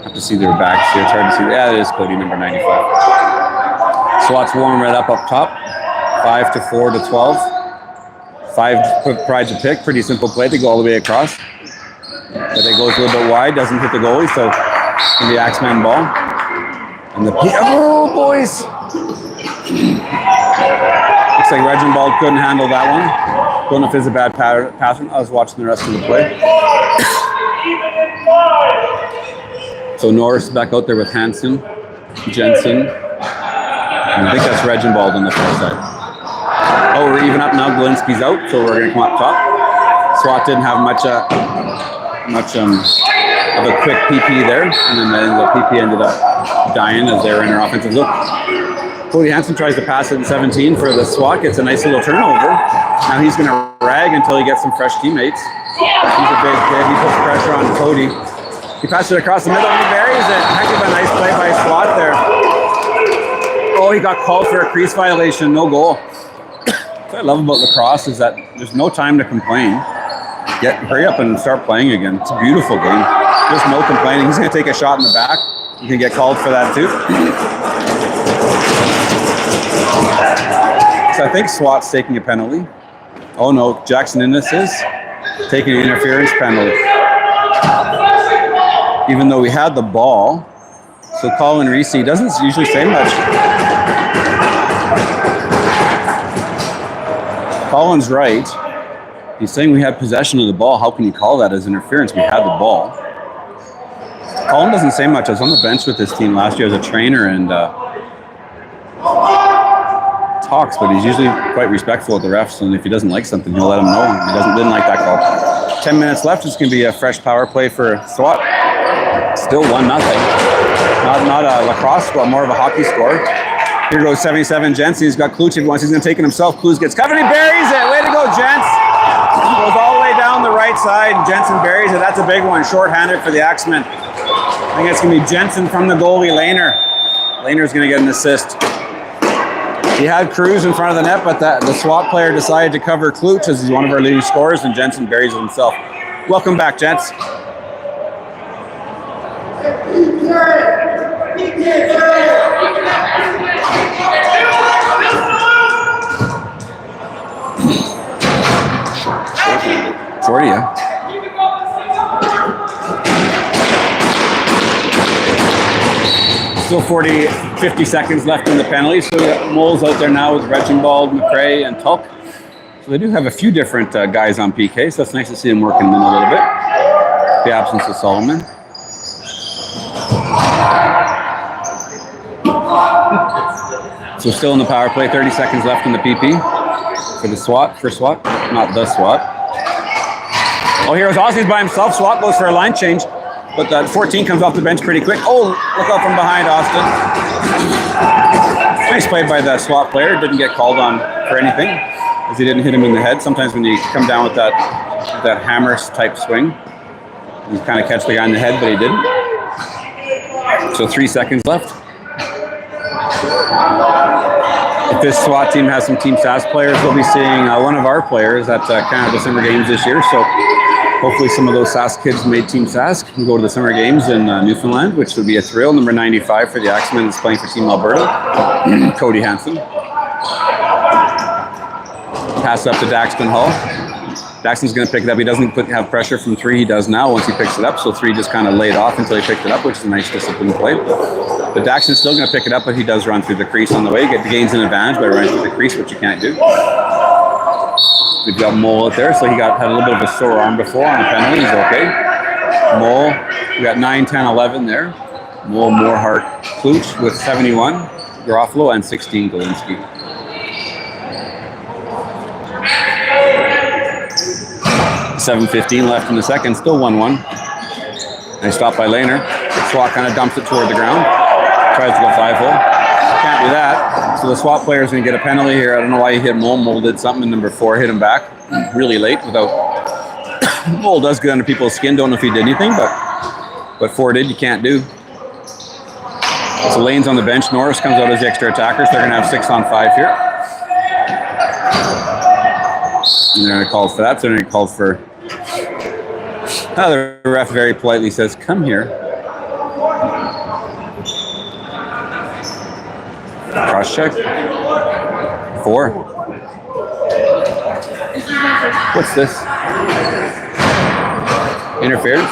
S1: Have to see their backs here. It's hard to see. Yeah, it is Cody, number 95. SWAT's warm right up top. 5 to 4 to 12. 5 prides a pick. Pretty simple play. They go all the way across. But it goes a little bit wide. Doesn't hit the goalie, so it's going to be Axemen ball. And the oh, boys! Looks like Reginbald couldn't handle that one. Don't know if it's a bad pattern. I was watching the rest of the play. So Norris back out there with Hansen, Jensen, and I think that's Reginbald on the far side. Oh, we're even up now. Galinsky's out, so we're going to come up top. SWAT didn't have much of a quick PP there, and then the PP ended up dying as they were in their offensive look. Cody Hansen tries to pass it in 17 for the SWAT, gets a nice little turnover. Now he's going to rag until he gets some fresh teammates. He's a big kid. He puts pressure on Cody. He passes it across the middle and he buries it. Heck of a nice play by SWAT there. Oh, he got called for a crease violation. No goal. What I love about lacrosse is that there's no time to complain. Hurry up and start playing again. It's a beautiful game. There's no complaining. He's going to take a shot in the back. You can get called for that too. So I think SWAT's taking a penalty. Oh no, Jackson Innes is taking an interference penalty. Even though we had the ball. So Colin Reese doesn't usually say much. Colin's right. He's saying we had possession of the ball. How can you call that as interference? We had the ball. Colin doesn't say much. I was on the bench with this team last year as a trainer and talks, but he's usually quite respectful of the refs, and if he doesn't like something, he'll let them know. He didn't like that call. 10 minutes left. It's going to be a fresh power play for SWAT. Still 1-0. Not a lacrosse score, more of a hockey score. Here goes 77 Jensen. He's got Kluch once. He's going to take it himself. Kluch gets covered. He buries it. Way to go, Jens. Goes all the way down the right side. Jensen buries it. That's a big one. Short-handed for the Axemen. I think it's going to be Jensen from the goalie, Lehner. Lehner's going to get an assist. He had Cruz in front of the net, but the SWAT player decided to cover Kluch as he's one of our leading scorers, and Jensen buries it himself. Welcome back, gents. Shorty, yeah. Still 50 seconds left in the penalty. So we got Moles out there now with Reginbald, McRae, and Tulk. So they do have a few different guys on PK, so it's nice to see them working them a little bit. The absence of Solomon. So still in the power play, 30 seconds left in the PP for the SWAT, not the SWAT. Oh, here's Aussie's by himself. SWAT goes for a line change, but that 14 comes off the bench pretty quick. Oh, look out from behind, Austin. Nice play by the SWAT player. Didn't get called on for anything, as he didn't hit him in the head. Sometimes when you come down with that hammer type swing, you kind of catch the guy in the head, but he didn't. So 3 seconds left. If this SWAT team has some Team SAS players, we'll be seeing one of our players at Canada Summer Games this year. So hopefully some of those SAS kids made Team SAS can go to the Summer Games in Newfoundland, which would be a thrill. Number 95 for the Axemen is playing for Team Alberta, Cody Hansen. Pass up to Daxton Hall. Daxton's going to pick it up. He doesn't have pressure from 3. He does now once he picks it up. So 3 just kind of laid off until he picked it up, which is a nice disciplined play. But Daxton's still going to pick it up, but he does run through the crease on the way. Gains an advantage by running through the crease, which you can't do. We've got Mole out there, so he had a little bit of a sore arm before on the penalty. He's okay. Mole, we got 9, 10, 11 there. Mole, Moorhart, Klooch with 71, Garofalo, and 16, Galinsky. $7:15 left in the second, still 1-1. Nice stop by Lehner. SWAT kind of dumps it toward the ground. Tries to go 5-hole. Can't do that. So the SWAT player is going to get a penalty here. I don't know why he hit Mole. Mole did something, and number 4 hit him back really late without... Mole does good under people's skin. Don't know if he did anything, but what 4 did, you can't do. So Lane's on the bench. Norris comes out as the extra attacker, so they're going to have 6-on-5 here. And they're going to call for that. So they're going to call for... the ref very politely says, "Come here." Cross check. 4. What's this? Interference?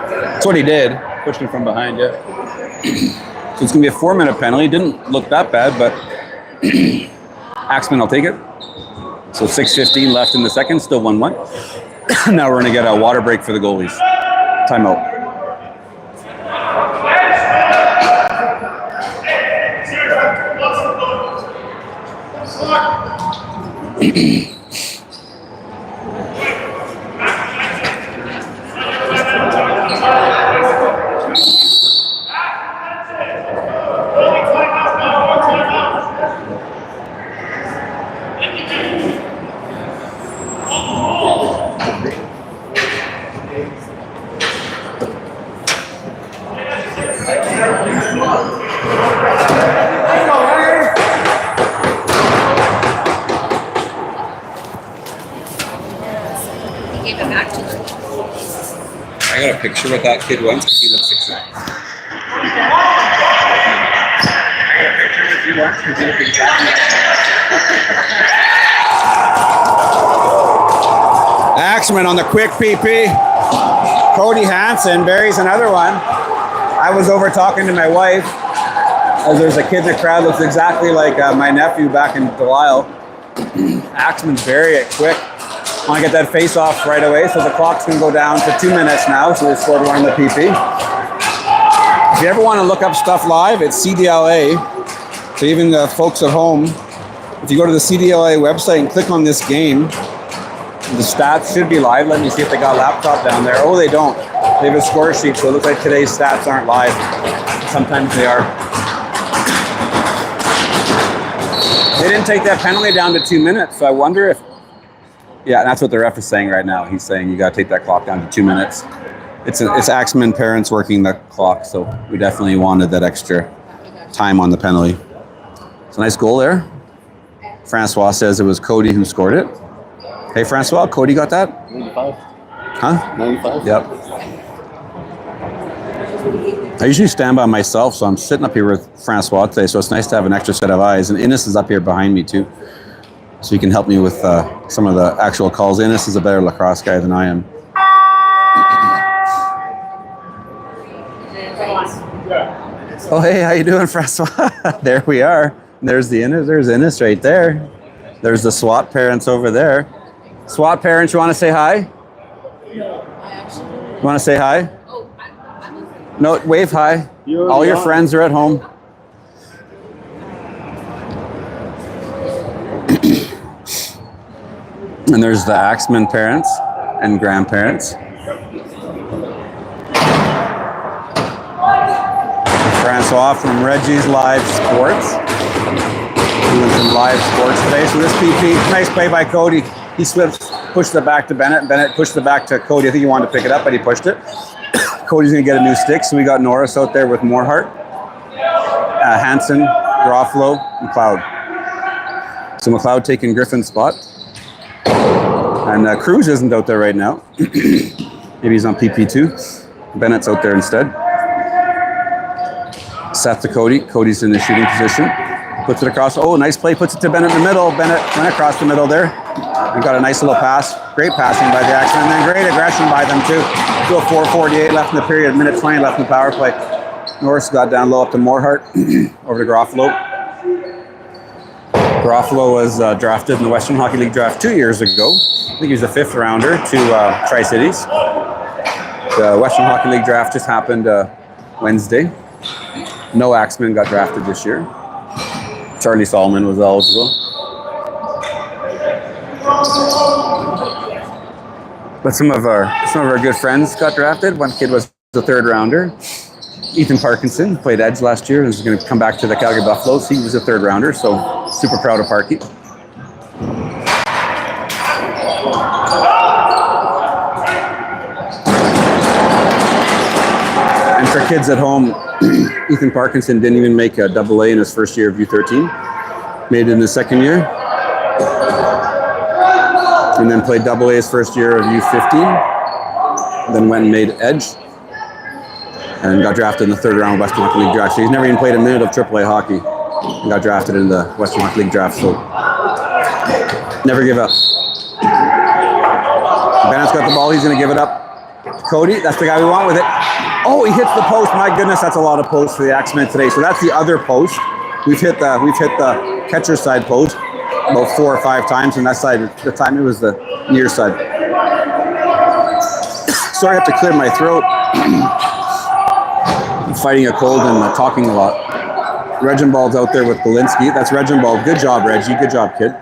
S1: That's what he did. Pushed him from behind, yeah. So it's going to be a 4-minute penalty. Didn't look that bad, but Axemen will take it. So 6:15 left in the second, still 1-1. Now we're going to get a water break for the goalies. Timeout. I got a picture with that kid once because he looks excited. Axemen on the quick PP. Cody Hansen buries another one. I was over talking to my wife as there's a kid in the crowd that looks exactly like my nephew back in Delisle. Axemen bury it quick. I want to get that face off right away, so the clock's going to go down to 2 minutes now, so we scored 1 in the PP. If you ever want to look up stuff live, it's CDLA. So even the folks at home, if you go to the CDLA website and click on this game, the stats should be live. Let me see if they got a laptop down there. Oh, they don't. They have a score sheet, so it looks like today's stats aren't live. Sometimes they are. They didn't take that penalty down to 2 minutes, so I wonder if... Yeah, that's what the ref is saying right now. He's saying you got to take that clock down to 2 minutes. It's Axemen parents working the clock, so we definitely wanted that extra time on the penalty. It's a nice goal there. Francois says it was Cody who scored it. Hey, Francois, Cody got that?
S2: 95.
S1: Huh?
S2: 95?
S1: Yep. I usually stand by myself, so I'm sitting up here with Francois today, so it's nice to have an extra set of eyes. And Innes is up here behind me, too. So he can help me with some of the actual calls. Innes is a better lacrosse guy than I am. Oh, hey, how you doing, Francois? There we are. There's there's Innes right there. There's the SWAT parents over there. SWAT parents, you want to say hi? You want to say hi? No, wave hi. All your friends are at home. And there's the Axemen parents and grandparents. Francois from Reggie's Live Sports. Doing some live sports today. So this PP, nice play by Cody. He slips, pushed it back to Bennett. Bennett pushed it back to Cody. I think he wanted to pick it up, but he pushed it. Cody's going to get a new stick. So we got Norris out there with Morehart, Hansen, Garofalo, McLeod. So McLeod taking Griffin's spot. And Cruz isn't out there right now. Maybe he's on PP2. Bennett's out there instead. Seth to Cody. Cody's in the shooting position. Puts it across. Oh, nice play. Puts it to Bennett in the middle. Bennett went across the middle there. And got a nice little pass. Great passing by the Axemen. And then great aggression by them too. Still 4:48 left in the period. Minute 20 left in the power play. Norris got down low up to Morehart. Over to Garofalo. Garofalo was drafted in the Western Hockey League draft 2 years ago. I think he was a 5th rounder to Tri-Cities. The Western Hockey League draft just happened Wednesday. No Axemen got drafted this year. Charlie Solomon was eligible. But some of our good friends got drafted. One kid was the 3rd rounder. Ethan Parkinson played edge last year and is going to come back to the Calgary Buffaloes. He was a 3rd rounder, so super proud of Parky. And for kids at home, Ethan Parkinson didn't even make a AA in his first year of U13. Made it in his 2nd year. And then played AA his first year of U15. Then went and made edge. And got drafted in the 3rd round of Western Hockey League draft. So he's never even played a minute of AAA hockey. And got drafted in the Western Hockey League draft. So never give up. Bennett's got the ball. He's going to give it up. Cody, that's the guy we want with it. Oh, he hits the post. My goodness, that's a lot of posts for the Axemen today. So that's the other post. We've hit the catcher's side post about 4 or 5 times, and that side, the time it was the near side. Sorry, I have to clear my throat. I'm fighting a cold and talking a lot. Reginbald's out there with Galinsky. That's Reginbald. Good job, Reggie. Good job, kid.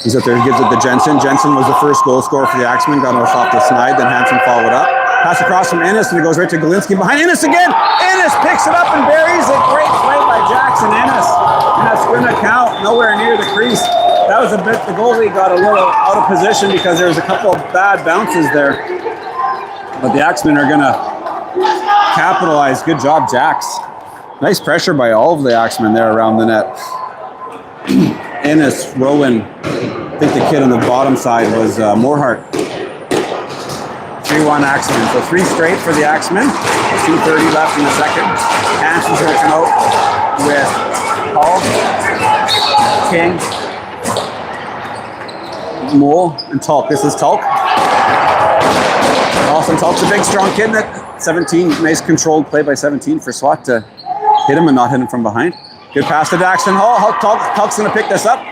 S1: He's out there. He gives it to Jensen. Jensen was the first goal scorer for the Axemen. Got us off the snide. Then Hansen followed up. Pass across from Innes, and it goes right to Galinsky. Behind Innes again. Innes picks it up and buries it. Great play by Jackson Innes. And that's going to count. Nowhere near the crease. That was a bit, the goalie got a little out of position because there was a couple of bad bounces there. But the Axemen are going to capitalize. Good job, Jax. Nice pressure by all of the Axemen there around the net. Innes, Rowan, I think the kid on the bottom side was Morehart. 3-1 Axemen. So 3 straight for the Axemen. 2:30 left in the second. Hansen's going to come out with Paul, King, Mole, and Talk. This is Talk. Austin Talk's a big, strong kid. That 17, nice controlled play by 17 for SWAT to hit him and not hit him from behind. Good pass to Daxton Hall. Talk's going to pick this up.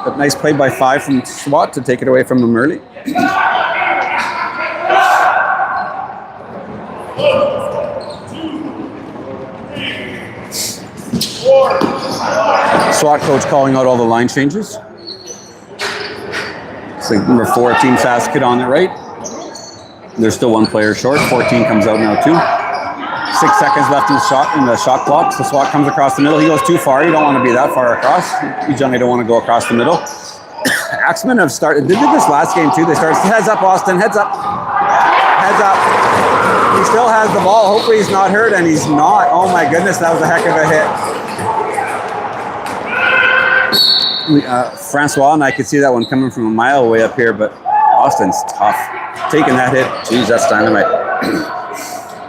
S1: But nice play by 5 from SWAT to take it away from him early. SWAT coach calling out all the line changes. It's like number 4, Team Saskatchewan on the right. There's still 1 player short. 14 comes out now too. 6 seconds left in the shot clock. So SWAT comes across the middle. He goes too far. You don't want to be that far across. You generally don't want to go across the middle. Axemen have started. They did this last game too. They started heads up, Austin. Heads up. Heads up. He still has the ball. Hopefully he's not hurt, and he's not. Oh my goodness, that was a heck of a hit. Francois and I could see that one coming from a mile away up here, but Austin's tough. Taking that hit. Jeez, that's dynamite.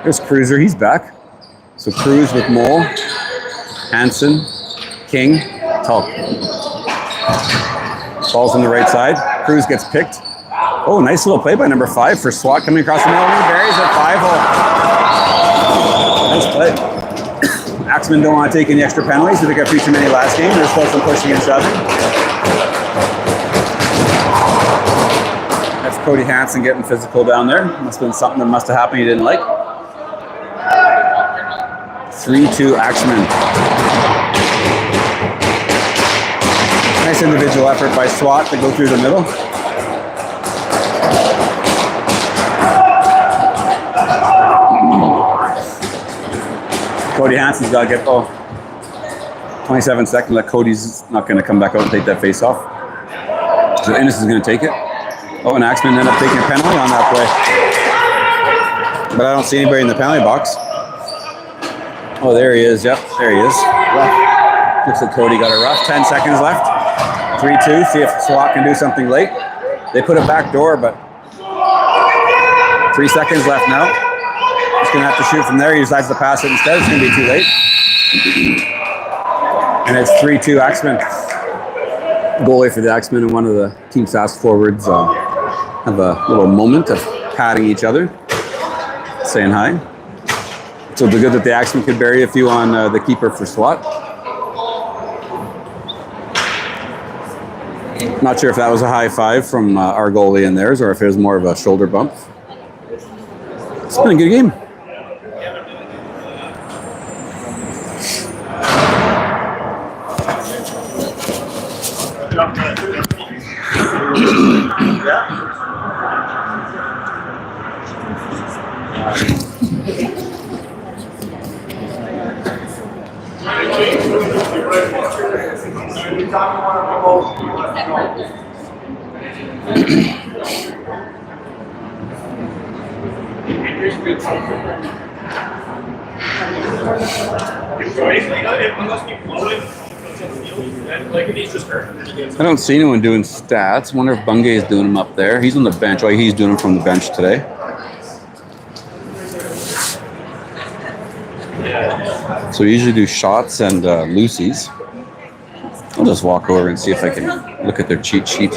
S1: There's Cruiser. He's back. So Cruz with Mole, Hansen, King, Tulk. Ball's on the right side. Cruz gets picked. Oh, nice little play by number 5 for SWAT coming across the middle. He buries it 5-0. Nice play. Axemen don't want to take any extra penalties. They got too many last game. There's still some pushing and shoving. That's Cody Hansen getting physical down there. Must have been something that must have happened he didn't like. 3-2 Axemen. Nice individual effort by SWAT to go through the middle. Cody Hansen's got to get 27 seconds. Like Cody's not going to come back out and take that face off. So Innes is going to take it. Oh, and Axemen ended up taking a penalty on that play. But I don't see anybody in the penalty box. Oh, there he is. Yep, there he is. Looks like Cody got a rough. 10 seconds left. 3-2. See if SWAT can do something late. They put a back door, but 3 seconds left now. He's going to have to shoot from there. He decides to pass it instead. It's going to be too late. And it's 3-2 Axemen. Goalie for the Axemen and one of the team fast forwards have a little moment of patting each other, saying hi. So it'd be good that the Axemen could bury a few on the keeper for SWAT. Not sure if that was a high five from our goalie and theirs or if it was more of a shoulder bump. It's been a good game. I don't see anyone doing stats. Wonder if Bungay is doing them up there. He's on the bench. Oh, he's doing them from the bench today. So we usually do shots and loosies. I'll just walk over and see if I can look at their cheat sheet.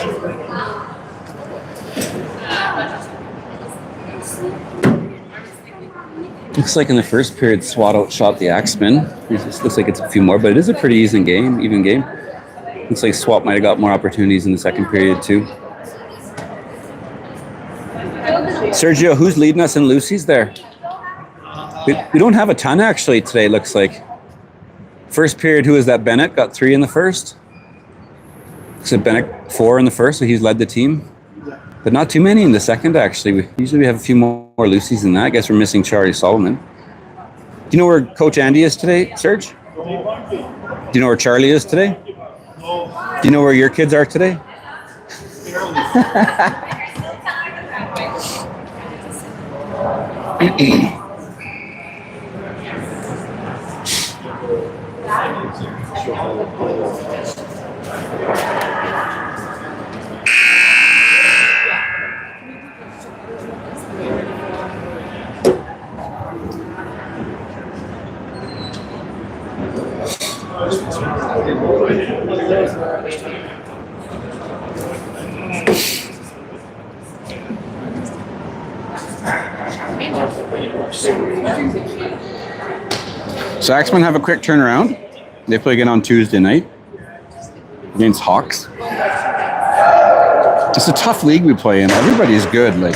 S1: Looks like in the first period, SWAT outshot the Axemen. It looks like it's a few more, but it is a pretty even game. Looks like SWAT might have got more opportunities in the second period too. Sergio, who's leading us in loosies there? We don't have a ton actually today, looks like. First period, who is that? Bennett got 3 in the first. So Bennett 4 in the first, so he's led the team. But not too many in the second, actually. Usually we have a few more loosies than that. I guess we're missing Charlie Solomon. Do you know where Coach Andy is today, Serge? Do you know where Charlie is today? Do you know where your kids are today? So Axemen have a quick turnaround. They play again on Tuesday night against Hawks. It's a tough league we play in. Everybody's good. Like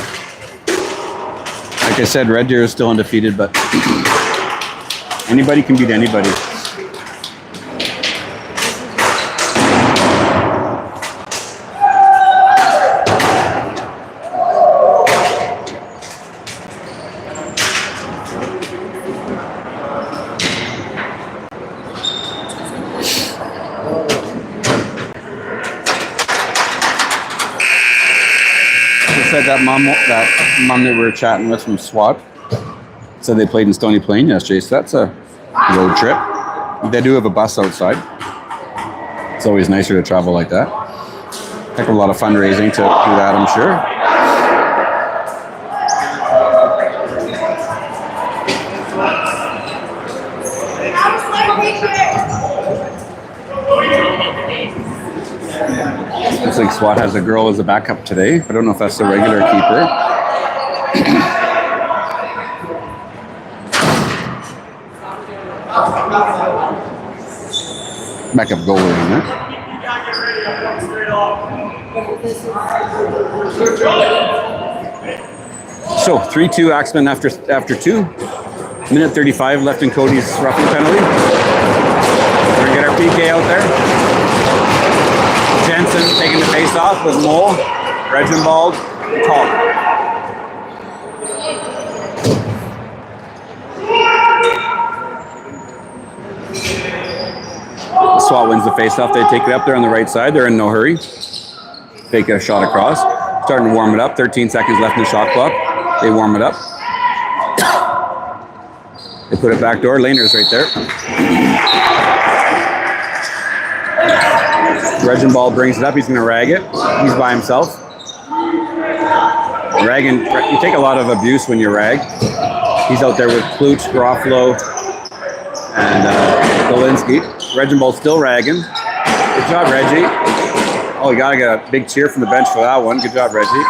S1: I said, Red Deer is still undefeated, but anybody can beat anybody. That mom that we were chatting with from SWAT said they played in Stony Plain yesterday, so that's a road trip. They do have a bus outside. It's always nicer to travel like that. Heck of a lot of fundraising to do that, I'm sure. Looks like SWAT has a girl as a backup today. I don't know if that's the regular keeper. Backup goalie in there. So 3-2 Axemen after 2. Minute 35 left in Cody's roughing penalty. We're gonna get our PK out there. Jensen taking the face off with Mole, Reginbald, and Talk. SWAT wins the face-off. They take it up there on the right side. They're in no hurry. They get a shot across. Starting to warm it up. 13 seconds left in the shot clock. They warm it up. They put it back door. Lehner's right there. Reginbald brings it up. He's going to rag it. He's by himself. Ragging. You take a lot of abuse when you rag. He's out there with Klutch, Garofalo, and Galinsky. Reginbald's still ragging. Good job, Reggie. Oh, you gotta get a big cheer from the bench for that one. Good job, Reggie.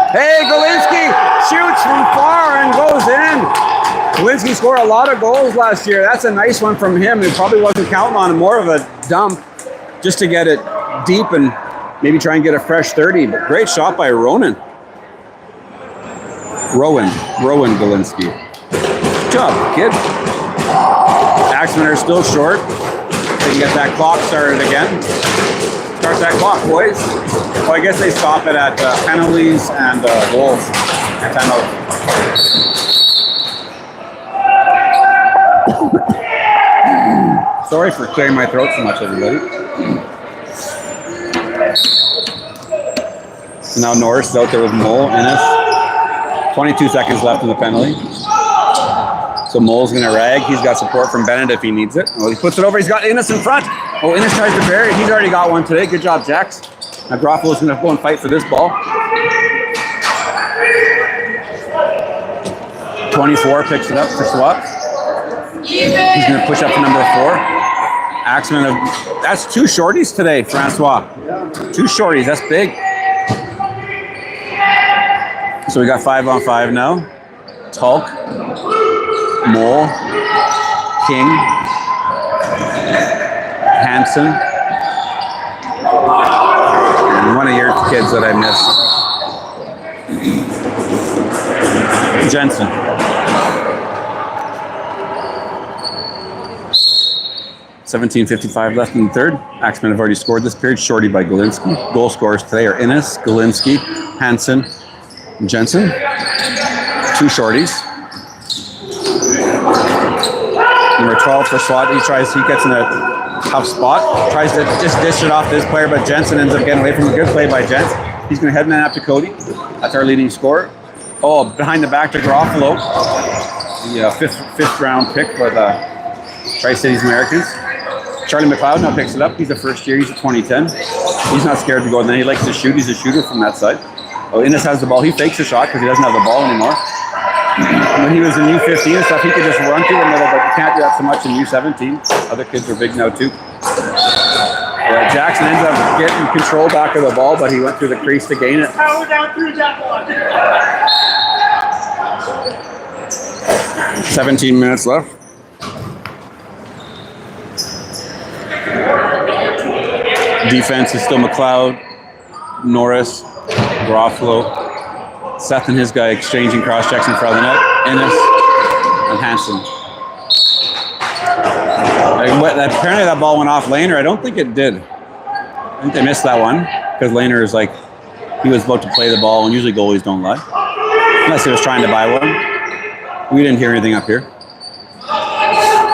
S1: Hey, Galinsky shoots from far and goes in. Galinsky scored a lot of goals last year. That's a nice one from him. He probably wasn't counting on him. More of a dump just to get it deep and maybe try and get a fresh 30. But great shot by Rowan Galinsky. Good job, kid. Axemen are still short. They can get that clock started again. Start that clock, boys. Well, I guess they stop it at penalties and goals. And timeout. Sorry for clearing my throat so much, everybody. So now Norris is out there with Mole, Innes. 22 seconds left in the penalty. So Mole's going to rag. He's got support from Bennett if he needs it. Well, he puts it over. He's got Innes in front. Oh, Innes tries to bury it. He's already got one today. Good job, Jax. Now Garofalo's going to go and fight for this ball. 24 picks it up for SWAT. He's going to push up to number 4. Axemen, that's 2 shorties today, Francois. 2 shorties. That's big. So we got 5-on-5 now. Tulk, Mole, King, Hansen, and one of your kids that I missed. Jensen. $17:55 left in the third. Axemen have already scored this period. Shorty by Galinsky. Goal scorers today are Innes, Galinsky, Hansen, and Jensen. 2 shorties. Number 12 for SWAT. He gets in a tough spot. Tries to just dish it off this player, but Jensen ends up getting away from a good play by Jens. He's going to headman up to Cody. That's our leading scorer. Oh, behind the back to Garofalo. The fifth round pick for the Tri-Cities Americans. Charlie McLeod now picks it up. He's a first year. He's a 2010. He's not scared to go. And then he likes to shoot. He's a shooter from that side. Oh, Innes has the ball. He fakes a shot because he doesn't have the ball anymore. When he was in U15 and stuff, he could just run through the middle, but you can't do that so much in U17. Other kids are big now too. Jackson ends up getting control back of the ball, but he went through the crease to gain it.
S4: Power down through that one.
S1: 17 minutes left. Defense is still McLeod, Norris, Garofalo, Seth and his guy exchanging cross checks in front of the net, Innes and Hansen. Apparently that ball went off Lehner. I don't think it did. I think they missed that one because Lehner is like, he was about to play the ball, and usually goalies don't lie. Unless he was trying to buy one. We didn't hear anything up here.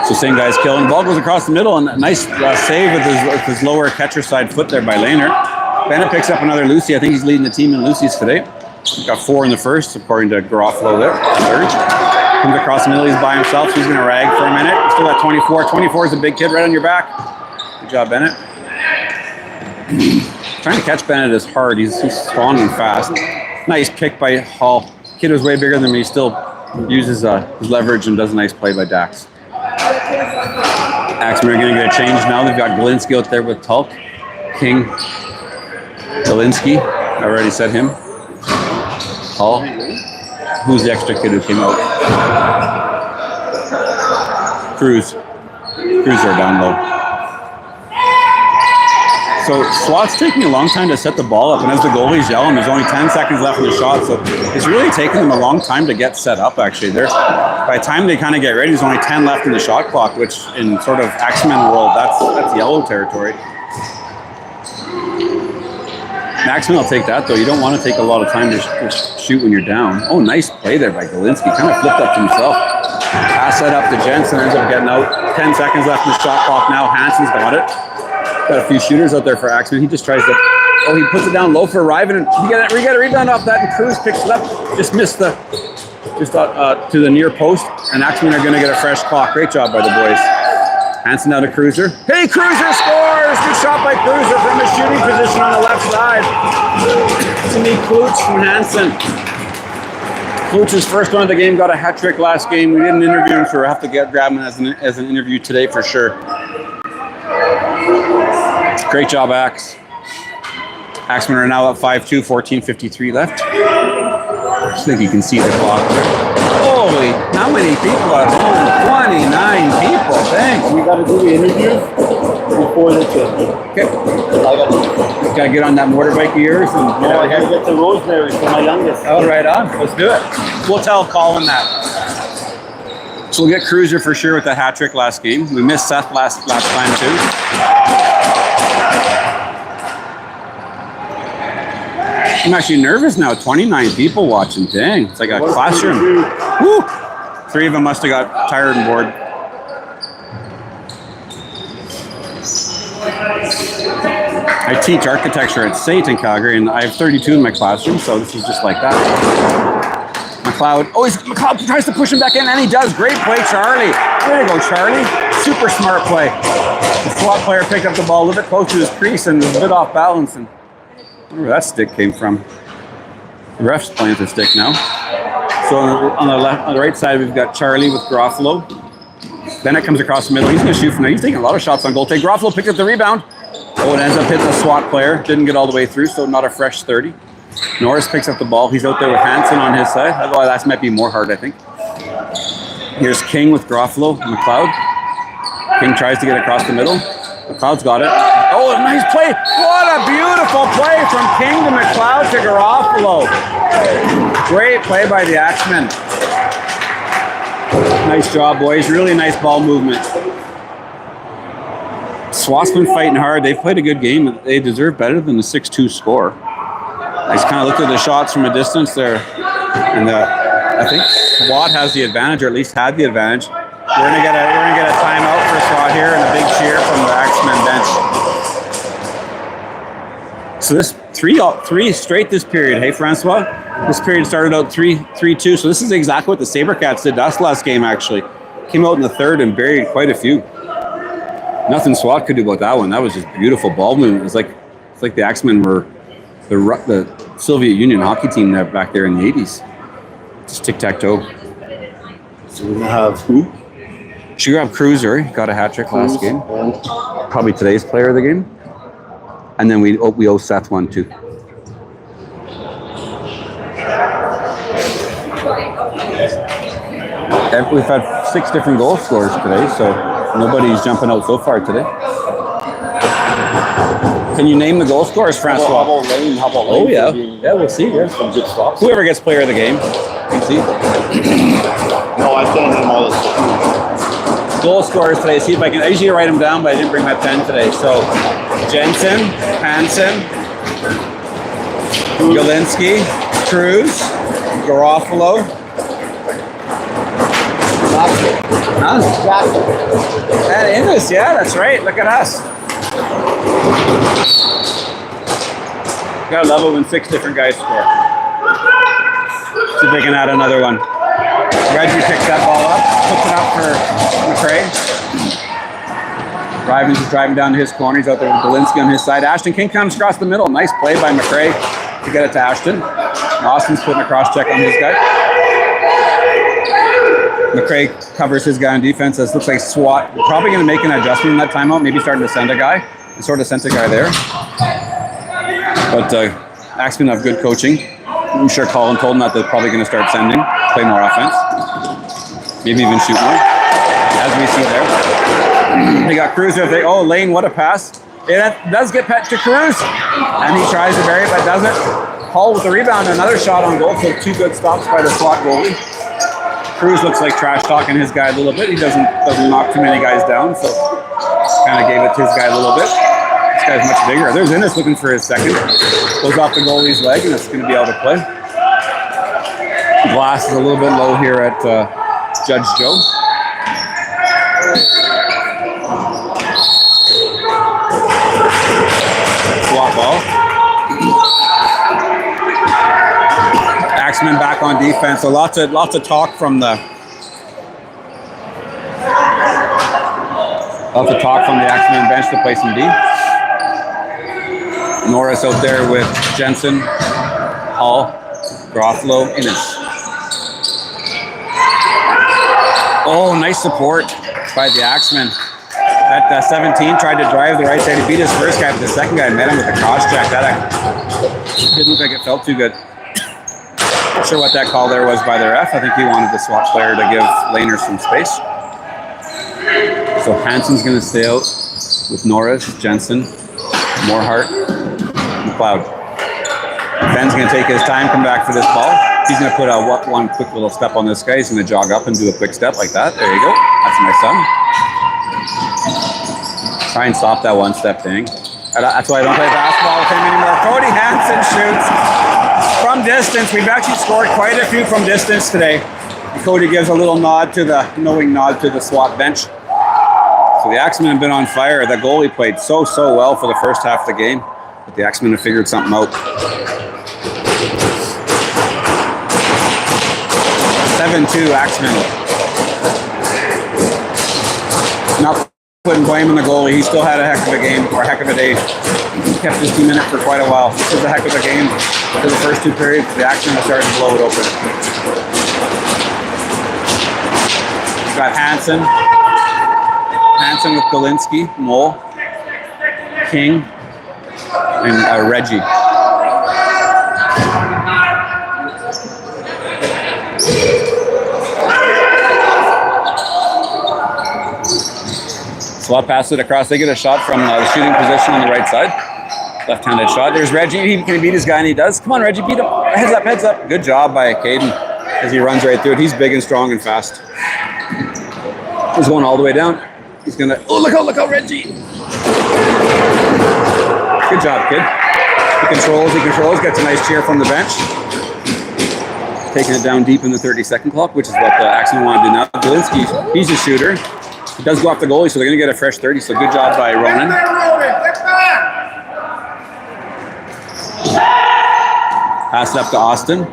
S1: So same guy's killing. The ball goes across the middle, and a nice save with his lower catcher side foot there by Lehner. Bennett picks up another Lucy. I think he's leading the team in Lucy's today. Got 4 in the first, according to Garofalo there. Third. Comes across the middle. He's by himself. So he's going to rag for a minute. Still at 24. 24 is a big kid right on your back. Good job, Bennett. Trying to catch Bennett is hard. He's strong and fast. Nice pick by Hall. Kid was way bigger than me. He still uses his leverage and does a nice play by Dax. Axemen are going to get a change now. They've got Galinsky out there with Tulk. King. Galinsky. I already said him. Hall. Who's the extra kid who came out? Cruz. Cruiser down low. So SWAT's taking a long time to set the ball up, and as the goalie's yelling, there's only 10 seconds left in the shot, so it's really taking them a long time to get set up, actually. By the time they kind of get ready, there's only 10 left in the shot clock, which in sort of Axemen world, that's yellow territory. Axemen will take that, though. You don't want to take a lot of time to shoot when you're down. Oh, nice play there by Galinsky. Kind of flipped up to himself. Pass that up to Jensen, ends up getting out. 10 seconds left in the shot clock now. Hansen's got it. Got a few shooters out there for Axemen. He just tries to, he puts it down low for Riven, and we get a rebound off that, and Cruz picks it up. Just missed to the near post, and Axemen are going to get a fresh clock. Great job by the boys. Hansen out to Cruiser. Hey, Cruiser scores! Good shot by Cruiser from his shooting position on the left side. To meet Klutz from Hansen. Klutz's first one of the game, got a hat trick last game. We didn't interview him, so we'll have to grab him as an interview today for sure. Great job, Axe. Axemen are now up 5-2, 14:53 left. I think you can see the clock there. Holy, how many people at home? 29 people, thanks.
S2: We got to do the interview before the trip.
S1: Okay. Got to get on that motorbike of yours. And
S2: I got to get the Rosemary for my youngest.
S1: Oh, right on. Let's do it. We'll tell Colin that. So we'll get Cruiser for sure with the hat trick last game. We missed Seth last time too. I'm actually nervous now. 29 people watching. Dang, it's like a classroom. Woo! 3 of them must have got tired and bored. I teach architecture at SAIT in Calgary, and I have 32 in my classroom, so this is just like that. McLeod. Oh, McLeod tries to push him back in, and he does. Great play, Charlie. Way to go, Charlie. Super smart play. The SWAT player picked up the ball a little bit close to his crease and was a bit off balance, and I wonder where that stick came from. The ref's playing with the stick now. So on the right side, we've got Charlie with Garofalo. Then it comes across the middle. He's going to shoot from there. He's taking a lot of shots on goal. Garofalo picked up the rebound. Oh, it ends up hitting the SWAT player. Didn't get all the way through, so not a fresh 30. Norris picks up the ball. He's out there with Hansen on his side. Otherwise, that might be more hard, I think. Here's King with Garofalo, McLeod. King tries to get across the middle. McLeod's got it. Oh, nice play. What a beautiful play from King to McLeod to Garofalo. Great play by the Axemen. Nice job, boys. Really nice ball movement. SWAT's been fighting hard. They've played a good game. They deserve better than the 6-2 score. I just kind of looked at the shots from a distance there, and I think SWAT has the advantage, or at least had the advantage. We're gonna get a timeout for SWAT here, and a big cheer from the Axemen bench. So this three straight this period. Hey, Francois. This period started out 3-2. So this is exactly what the Sabercats did us last game. Actually, came out in the third and buried quite a few. Nothing SWAT could do about that one. That was just beautiful ball movement. It's like the Axemen were the Soviet Union hockey team back there in the 80s. Just tic-tac-toe.
S2: So we're gonna have who?
S1: She grabbed Cruiser. He got a hat trick last game. Probably today's player of the game. And then we owe Seth one too. We've had 6 different goal scorers today, so nobody's jumping out so far today. Can you name the goal scorers, Francois?
S2: How about Lane?
S1: Oh, yeah. Yeah, we'll see. Yeah.
S2: Some good stops.
S1: Whoever gets player of the game. You see.
S2: No, I can't name all this.
S1: Goal scorers today. See if I can. I usually write them down, but I didn't bring my pen today. So, Jensen, Hansen, Galinsky, Cruz, Garofalo. And Innes, yeah, that's right. Look at us. Gotta love it when 6 different guys score. See if they can add another one. Reggie picks that ball up, puts it up for McRae. Ryvan's just driving down to his corner. He's out there with Galinsky on his side. Ashton King comes across the middle. Nice play by McRae to get it to Ashton. Austin's putting a cross check on his guy. McRae covers his guy on defense. This looks like SWAT. Probably going to make an adjustment in that timeout. Maybe starting to send a guy. And sort of sent a guy there. But Axemen have good coaching. I'm sure Colin told them that they're probably going to start sending, play more offense. Maybe even shoot more, as we see there. They got Cruz there. Oh, Lane, what a pass. It does get pet to Cruz. And he tries to bury it, but doesn't. Hall with the rebound. Another shot on goal. So 2 good stops by the SWAT goalie. Cruz looks like trash talking his guy a little bit. He doesn't knock too many guys down. So kind of gave it to his guy a little bit. This guy's much bigger. There's Innes looking for his second. Goes off the goalie's leg, and it's going to be out of play. Glass is a little bit low here at Judge Joe. SWAT ball. Axemen back on defense. So lots of talk from the Axemen bench to play some D. Norris out there with Jensen, Hall, Grothlow, Innes. Oh, nice support by the Axemen. That 17 tried to drive the right side. He beat his first guy, but the second guy met him with a cross check. That didn't look like it felt too good. Not sure what that call there was by the ref. I think he wanted the SWAT player to give Laner some space. So Hansen's going to stay out with Norris, Jensen, Morehart, McLeod. Ben's going to take his time, come back for this ball. He's going to put one quick little step on this guy. He's going to jog up and do a quick step like that. There you go. That's my son. Try and stop that one-step thing. That's why I don't play basketball with him anymore. Cody Hansen shoots from distance. We've actually scored quite a few from distance today. And Cody gives a little knowing nod to the SWAT bench. So the Axemen have been on fire. The goalie played so well for the first half of the game. But the Axemen have figured something out. 7-2 Axemen. Not putting blame on the goalie. He still had a heck of a game, or a heck of a day. He kept his team in it for quite a while. This was a heck of a game. For the first 2 periods, the Axemen started to blow it open. We've got Hansen with Galinsky, Mole, King, and Reggie. SWAT passes it across. They get a shot from the shooting position on the right side. Left-handed shot. There's Reggie. He can beat his guy, and he does. Come on, Reggie, beat him. Heads up. Good job by Caden as he runs right through it. He's big and strong and fast. He's going all the way down. He's going to... Oh, look out, Reggie. Good job, kid. He controls. Gets a nice cheer from the bench. Taking it down deep in the 30-second clock, which is what the Axemen want to do now. Galinsky, he's a shooter. He does go off the goalie, so they're going to get a fresh 30. So good job by Ronan. Pass it up to Austin.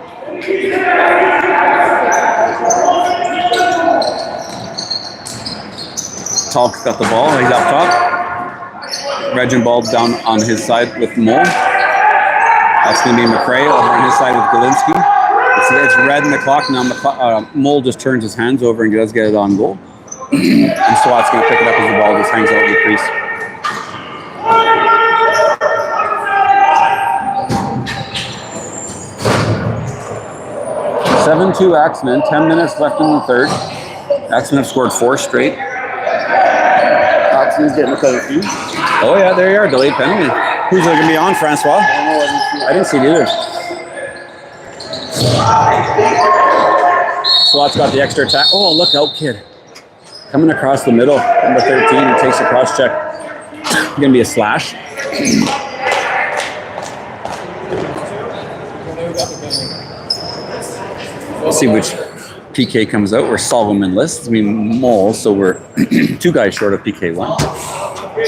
S1: Talk's got the ball. He's up top. Reginbald down on his side with Mole. That's going to be McRae over on his side with Galinsky. It's red in the clock now. Mole just turns his hands over and does get it on goal. And SWAT's going to pick it up as the ball just hangs out in the crease. (7-2) Axemen. 10 minutes left in the third. Axemen have scored 4 straight. Axemen's getting a few. Oh yeah, there you are. Delayed penalty. Who's going to be on, Francois? I didn't see it either. SWAT's got the extra attack. Oh, look out, kid. Coming across the middle, number 13, he takes a cross check. It's going to be a slash. We'll see which PK comes out. We're Solomon lists. Mole, so we're 2 guys short of PK1.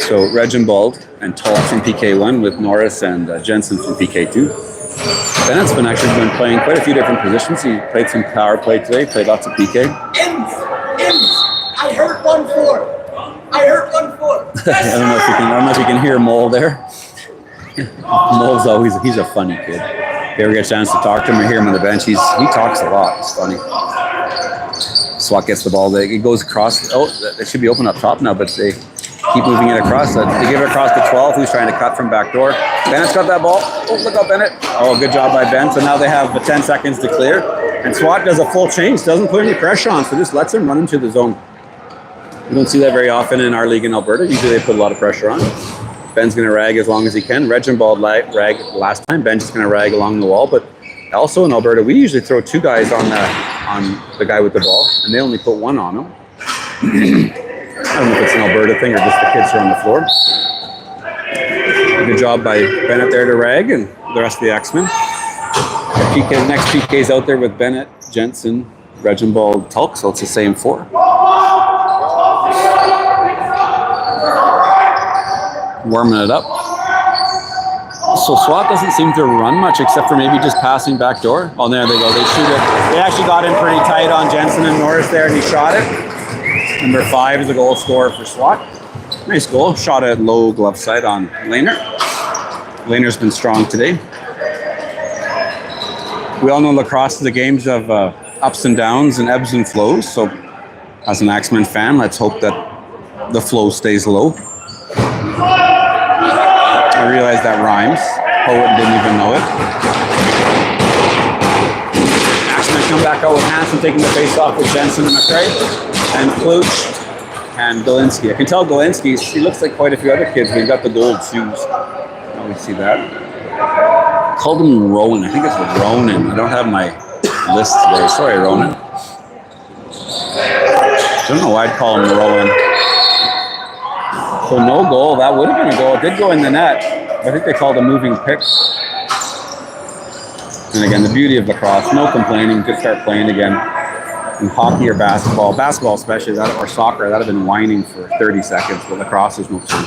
S1: So Reginbald and Tall from PK1 with Norris and Jensen from PK2. Bennett's been playing quite a few different positions. He played some power play today, played lots of PK.
S4: I heard 1-4. I heard 1-4.
S1: I don't know if you can hear Mole there. Mole's he's a funny kid. If you ever get a chance to talk to him or hear him on the bench, he talks a lot. It's funny. SWAT gets the ball. It goes across. Oh, it should be open up top now, but they keep moving it across. They give it across to 12, who's trying to cut from back door. Bennett's got that ball. Oh, look out, Bennett. Oh, good job by Ben. So now they have 10 seconds to clear. And SWAT does a full change. Doesn't put any pressure on, so just lets him run into the zone. We don't see that very often in our league in Alberta. Usually they put a lot of pressure on. Ben's going to rag as long as he can. Reginbald ragged last time. Ben's just going to rag along the wall. But also in Alberta, we usually throw 2 guys on the guy with the ball, and they only put 1 on him. I don't know if it's an Alberta thing or just the kids who are on the floor. Good job by Bennett there to rag and the rest of the Axemen. Next PK's out there with Bennett, Jensen, Reginbald, Tulk, so it's the same 4. Warming it up. So SWAT doesn't seem to run much except for maybe just passing back door. Oh, there they go. They shoot it. They actually got in pretty tight on Jensen and Norris there, and he shot it. Number 5 is the goal scorer for SWAT. Nice goal. Shot at low glove side on Lehner. Lehner's been strong today. We all know lacrosse is a game of ups and downs and ebbs and flows. So as an Axemen fan, let's hope that the flow stays low. I realize that rhymes. Poet didn't even know it. Axemen come back out with Hansen taking the face off with Jensen and McRae. And Kluch and Galinsky. I can tell Galinsky, he looks like quite a few other kids. We've got the gold shoes. Oh, we see that. Called him Rowan. I think it's Ronan. I don't have my list today. Sorry, Ronan. Don't know why I'd call him Rowan. So no goal. That would have been a goal. It did go in the net. I think they called a moving pick. And again, the beauty of lacrosse. No complaining. Could start playing again. In hockey or basketball especially, or soccer, that would have been whining for 30 seconds, but lacrosse is no clue.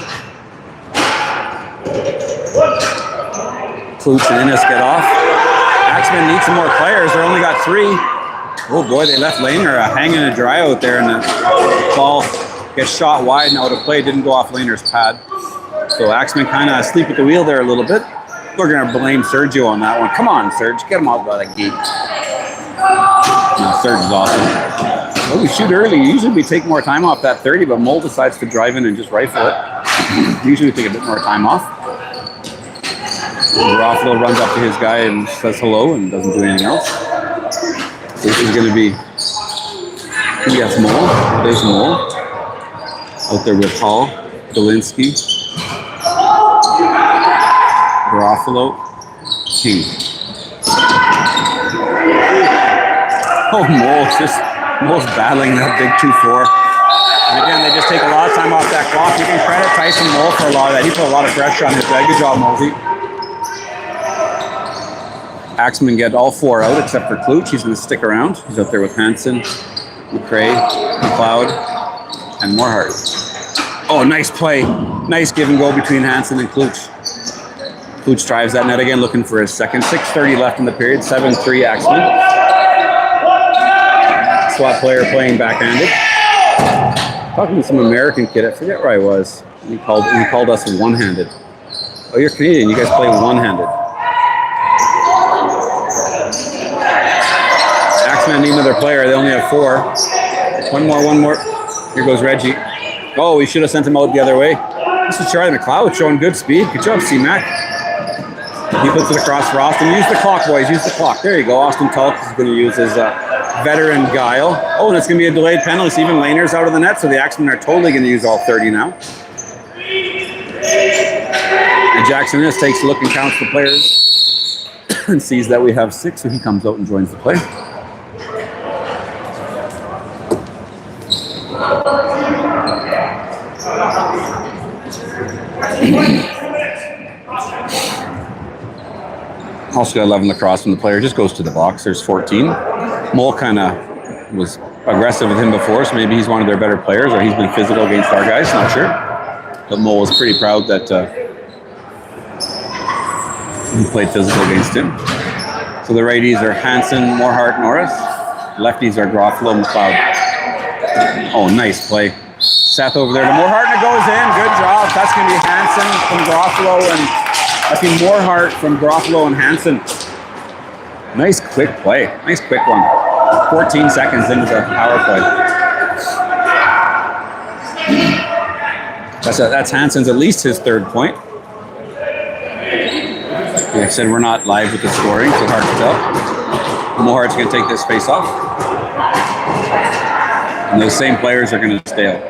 S1: Klutz and Innes get off. Axemen need some more players. They only got 3. Oh boy, they left Lehner hanging to dry out there, and the ball gets shot wide and out of play. Didn't go off Lehner's pad. So Axemen kind of asleep at the wheel there a little bit. We're going to blame Sergio on that one. Come on, Serge, get him out by the gate. No, Serge is awesome. Well, we shoot early. Usually we take more time off that 30, but Mole decides to drive in and just rifle it. Usually we take a bit more time off. Garofalo runs up to his guy and says hello and doesn't do anything else. So this is going to be, yes, Mole. There's Mole. Out there with Hall, Galinsky, Garofalo, King. Oh, Mole's battling that big 2-4. And again, they just take a lot of time off that clock. You can credit Tyson Mole for a lot of that. He put a lot of pressure on his guy. Good job, Mosey. Axemen get all 4 out except for Klutch. He's going to stick around. He's out there with Hansen, McRae, McLeod, and Morehart. Oh, nice play. Nice give and go between Hansen and Klutch. Klutch drives that net again, looking for his second. 6:30 left in the period. 7-3 Axemen. SWAT player playing backhanded. Talking to some American kid, I forget where I was. He called us one-handed. Oh, you're Canadian. You guys play one-handed. Axemen need another player. They only have 4. One more. Here goes Reggie. Oh, we should have sent him out the other way. This is Charlie McLeod showing good speed. Good job, C-Mac. He puts it across for Austin. Use the clock, boys. Use the clock. There you go. Austin Tulk is going to use his veteran guile. Oh, and it's going to be a delayed penalty. So even Lehner's out of the net, so the Axemen are totally going to use all 30 now. And Jackson Innes takes a look and counts the players and sees that we have 6, so he comes out and joins the play. Also got 11 lacrosse when the player just goes to the box. There's 14. Mole kind of was aggressive with him before, so maybe he's one of their better players, or he's been physical against our guys, not sure. But Mole was pretty proud that he played physical against him. So the righties are Hansen, Morehart, Norris. Lefties are Garofalo, McLeod. Oh, nice play. Seth over there to Morehart, and it goes in. Good job. That's going to be Hansen from Garofalo, and I think Morehart from Garofalo and Hansen. Nice quick play. Nice quick one. 14 seconds into the power play. That's Hansen's at least his 3rd point. Like I said, we're not live with the scoring, so hard to tell. Mohart's going to take this face off. And those same players are going to stay out.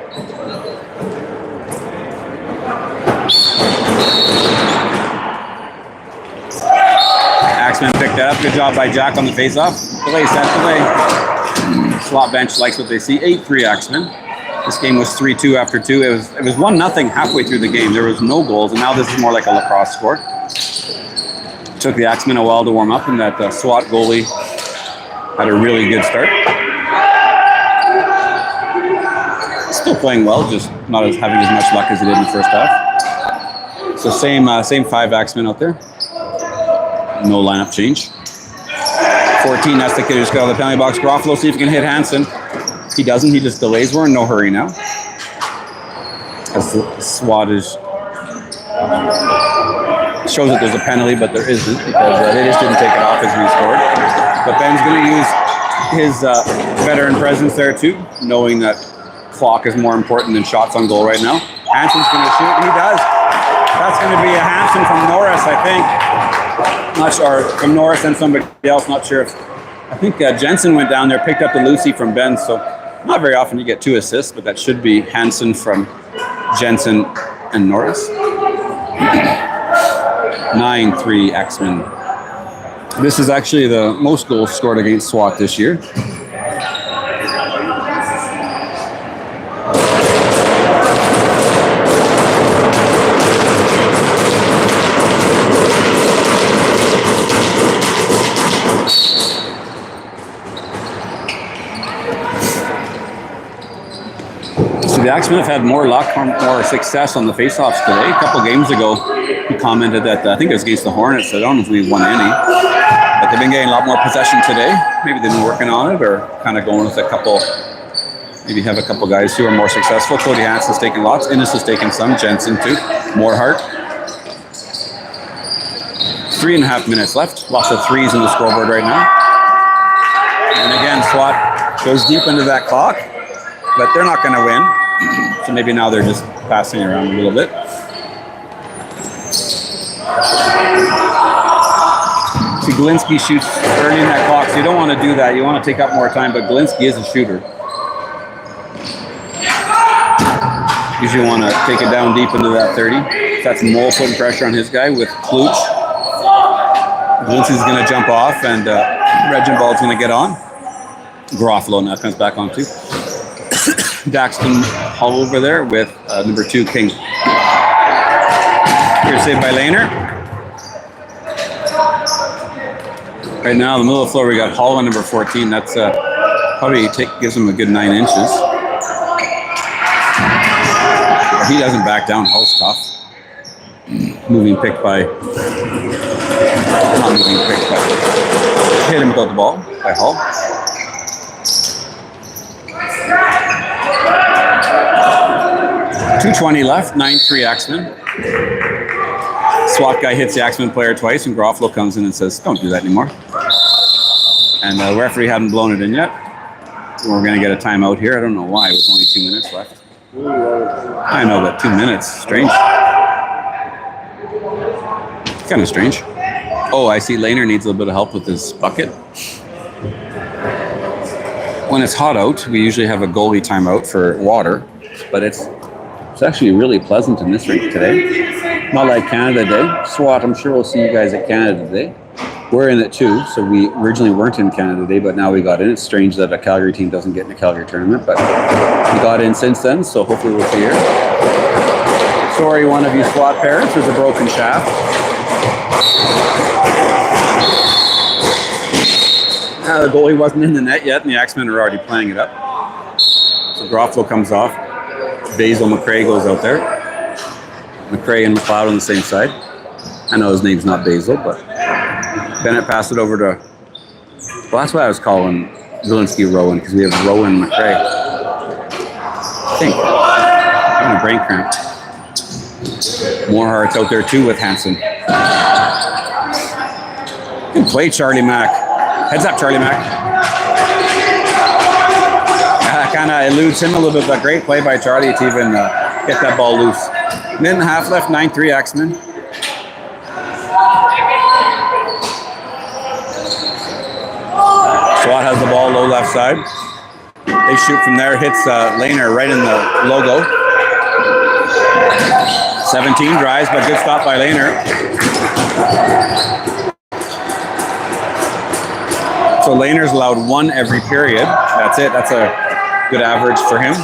S1: Axemen picked that up. Good job by Jack on the face-off. Delay, set, delay. SWAT bench likes what they see. 8-3 Axemen. This game was 3-2 after 2. It was 1-0 halfway through the game. There was no goals, and now this is more like a lacrosse score. Took the Axemen a while to warm up, and that SWAT goalie had a really good start. Still playing well, just not having as much luck as he did in the first half. So same 5 Axemen out there. No lineup change. 14, that's the kid who's got on the penalty box. Garofalo, see if he can hit Hansen. He doesn't, he just delays. We're in no hurry now. As the SWAT shows that there's a penalty, but there isn't because they just didn't take it off as we scored. But Ben's going to use his veteran presence there too, knowing that clock is more important than shots on goal right now. Hansen's going to shoot, and he does. That's going to be a Hansen from Norris, I think. Not sure, from Norris and somebody else, not sure if. I think Jensen went down there, picked up the Lucy from Ben, so not very often you get 2 assists, but that should be Hansen from Jensen and Norris. 9-3 Axemen. This is actually the most goals scored against SWAT this year. The Axemen have had more luck, more success on the face-offs today. A couple games ago, he commented that I think it was against the Hornets. I don't know if we won any, but they've been getting a lot more possession today. Maybe they've been working on it, or kind of going with a couple. Maybe have a couple guys who are more successful. Cody Hansen's taking lots. Innes has taken some. Jensen too. Moorhart. 3.5 minutes left. Lots of threes in the scoreboard right now. And again, SWAT goes deep into that clock, but they're not going to win. So maybe now they're just passing around a little bit. See, Glinski shoots early in that clock, so you don't want to do that. You want to take up more time, but Glinski is a shooter. Usually want to take it down deep into that 30. So that's Mole putting pressure on his guy with Klutch. Glinski's going to jump off, and Reginbald's going to get on. Garofalo now comes back on too. Daxton Hull over there with number 2 King. Here saved by Lehner. Right now in the middle of the floor we got Hull and number 14. That's probably gives him a good 9 inches. He doesn't back down. Hull's tough. Moving pick by not moving pick, but hit him without the ball by Hull. .220 left, 9-3 Axemen. SWAT guy hits the Axemen player twice, and Garofalo comes in and says, "Don't do that anymore." And the referee hadn't blown it in yet. We're going to get a timeout here. I don't know why, with only 2 minutes left. I know, but 2 minutes, strange. Kind of strange. Oh, I see Lehner needs a little bit of help with his bucket. When it's hot out, we usually have a goalie timeout for water, but it's actually really pleasant in this rink today. Not like Canada Day. SWAT, I'm sure we'll see you guys at Canada Day. We're in it too, so we originally weren't in Canada Day, but now we got in. It's strange that a Calgary team doesn't get in the Calgary tournament, but we got in since then, so hopefully we'll see here. Sorry, one of you SWAT parents, there's a broken shaft. The goalie wasn't in the net yet, and the Axemen are already playing it up. So Garofalo comes off. Basil McRae goes out there. McRae and McLeod on the same side. I know his name's not Basil, but Bennett passed it over to. Well, that's why I was calling Zelensky Rowan, because we have Rowan McRae. I think. I'm having a brain cramp. Moorhart's out there too with Hansen. Good play, Charlie Mack. Heads up, Charlie Mack. Kind of eludes him a little bit, but great play by Charlie to even get that ball loose. Minute and a half left, 9-3 Axemen. SWAT has the ball low left side. They shoot from there, hits Laner right in the logo. 17 drives, but good stop by Laner. So Laner's allowed 1 every period. That's it. That's a good average for him.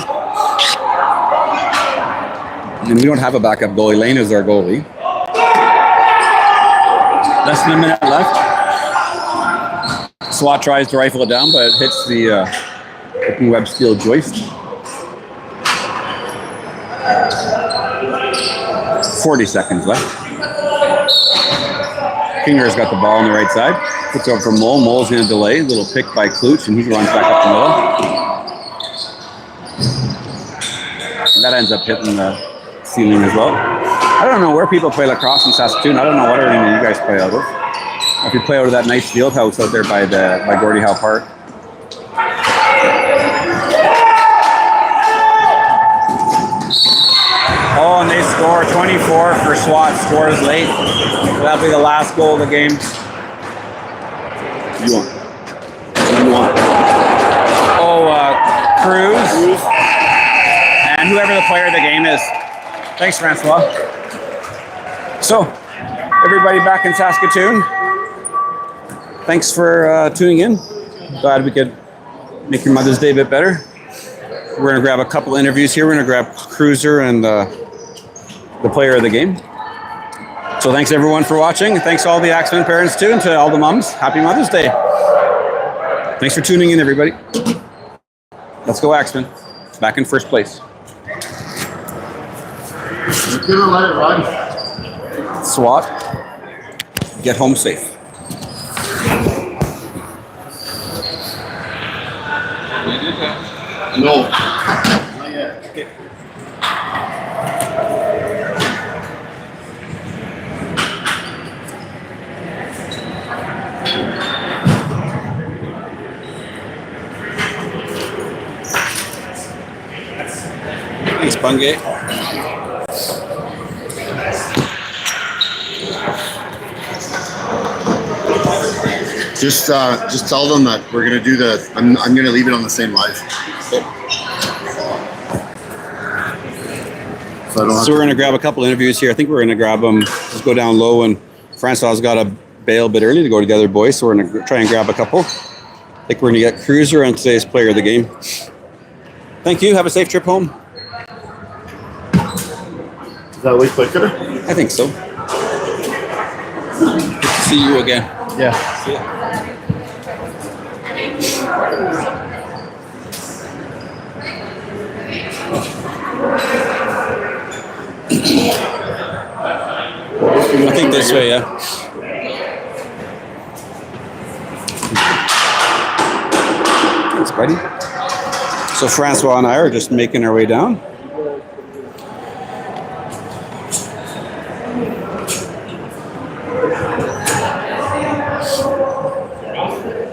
S1: And we don't have a backup goalie. Laner's our goalie. Less than a minute left. SWAT tries to rifle it down, but it hits the open web steel joist. 40 seconds left. Kinger's got the ball on the right side. Puts over for Mole. Mole's going to delay. Little pick by Klutch, and he runs back up the middle. And that ends up hitting the ceiling as well. I don't know where people play lacrosse in Saskatoon. I don't know what arena you guys play out of. If you play out of that nice field house out there by Gordie Howe Park. Oh, and they score 24 for SWAT. Scores late. So that'll be the last goal of the game. You want. Oh, Cruz. And whoever the player of the game is. Thanks, Francois. So, everybody back in Saskatoon. Thanks for tuning in. Glad we could make your Mother's Day a bit better. We're going to grab a couple interviews here. We're going to grab Cruiser and the player of the game. So thanks everyone for watching. Thanks to all the Axemen parents too, and to all the moms. Happy Mother's Day. Thanks for tuning in, everybody. Let's go Axemen. Back in first place. SWAT, get home safe.
S2: No.
S1: Thanks, Bungay.
S2: Just tell them that we're gonna do I'm gonna leave it on the same live. So
S1: we're going to grab a couple interviews here. I think we're going to grab them, just go down low, and Francois got to bail a bit early to go to the other boys, so we're going to try and grab a couple. I think we're going to get Cruiser and today's player of the game. Thank you. Have a safe trip home.
S2: Is that way quicker?
S1: I think so. Good to see you again.
S2: Yeah.
S1: See ya. I think this way, yeah. Thanks, buddy. So Francois and I are just making our way down.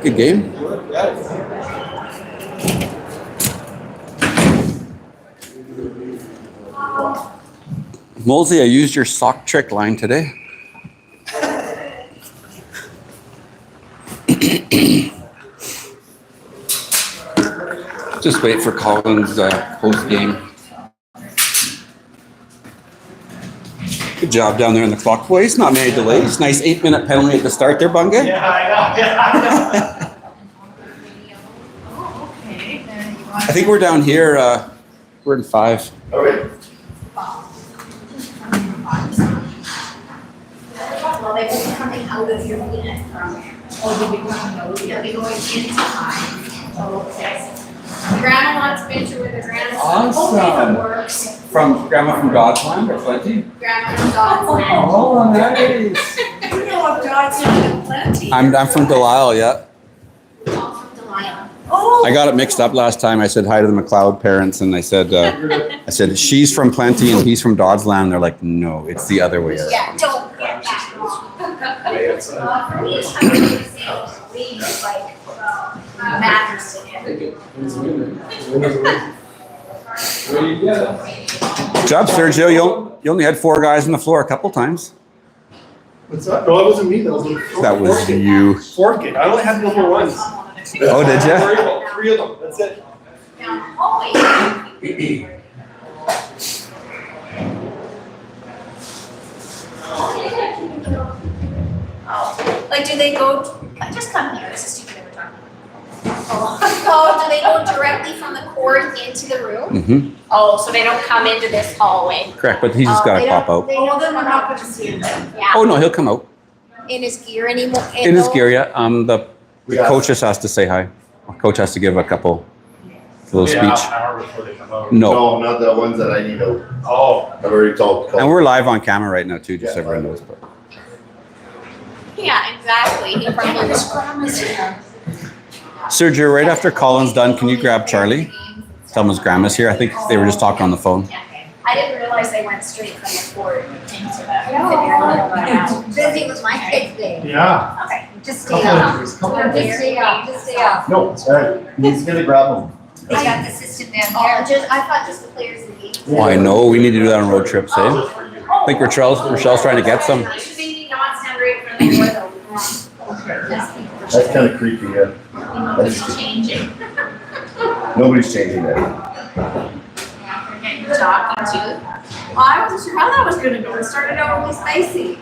S1: Good game. Molsey, I used your sock trick line today. Just wait for Colin's post game. Good job down there in the clock, boys. Not many delays. Nice 8-minute penalty at the start there, Bunga.
S4: Yeah, I know.
S1: I think we're down here. We're in 5.
S2: Okay.
S5: Well, they will be coming out of your unit from there. Oh, they'll be coming out, they'll be going into mine. Oh, okay. Grandma wants a picture with her grandma.
S1: Awesome.
S5: Hopefully it works.
S1: From Grandma from God's Land or Plenty?
S5: Grandma from God's Land.
S1: Oh, nice.
S5: You know of God's Land and Plenty.
S1: I'm from Delisle, yeah.
S5: Oh, from Delisle. Oh.
S1: I got it mixed up last time. I said hi to the McLeod parents, and I said she's from Plenty and he's from Dodds Land. They're like, no, it's the other way around.
S5: Yeah, don't get that wrong. For me, it's kind of the same. We use like mattress together.
S1: Good job, Sergio. You only had 4 guys on the floor a couple times.
S6: What's that? No, that wasn't me. That was
S1: That was you.
S6: 4 kid. I only had number ones.
S1: Oh, did ya?
S6: 3 of them. That's it.
S5: down the hallway. Oh, like do they go, just come here, this is stupid that we're talking about. Oh, do they go directly from the court into the room?
S1: Mm-hmm.
S5: Oh, so they don't come into this hallway?
S1: Correct, but he's just got to pop out.
S5: Well, then we're not gonna see him then. Yeah.
S1: Oh no, he'll come out
S5: In his gear anymore?
S1: in his gear. Yeah. The coach just has to say hi. Coach has to give a little speech.
S4: An hour before they come out.
S1: No.
S2: No, not the ones that I need out.
S4: Oh,
S2: I've already told.
S1: And we're live on camera right now too, just so
S2: Yeah.
S1: everyone knows. But
S5: Yeah, exactly. He probably was
S1: Sergio, right after Colin's done, can you grab Charlie? Tell him his grandma's here. I think they were just talking on the phone.
S5: I didn't realize they went straight from the court into the.
S7: Busy with my kids day.
S4: yeah.
S5: Okay.
S7: Just stay up. Just stay up. Just stay up.
S2: No, he's gonna grab them.
S7: They got the system down
S5: Oh,
S7: there.
S5: I thought just the players in the game.
S1: Oh, I know. We need to do that on road trips, eh? I think Rochelle's trying to get some.
S5: Maybe not stand right in front of the door though.
S2: That's kind of creepy, yeah.
S5: Nobody's changing.
S2: Nobody's changing that.
S5: Getting talking to. Well, I wasn't sure how that was gonna go. It started out really spicy.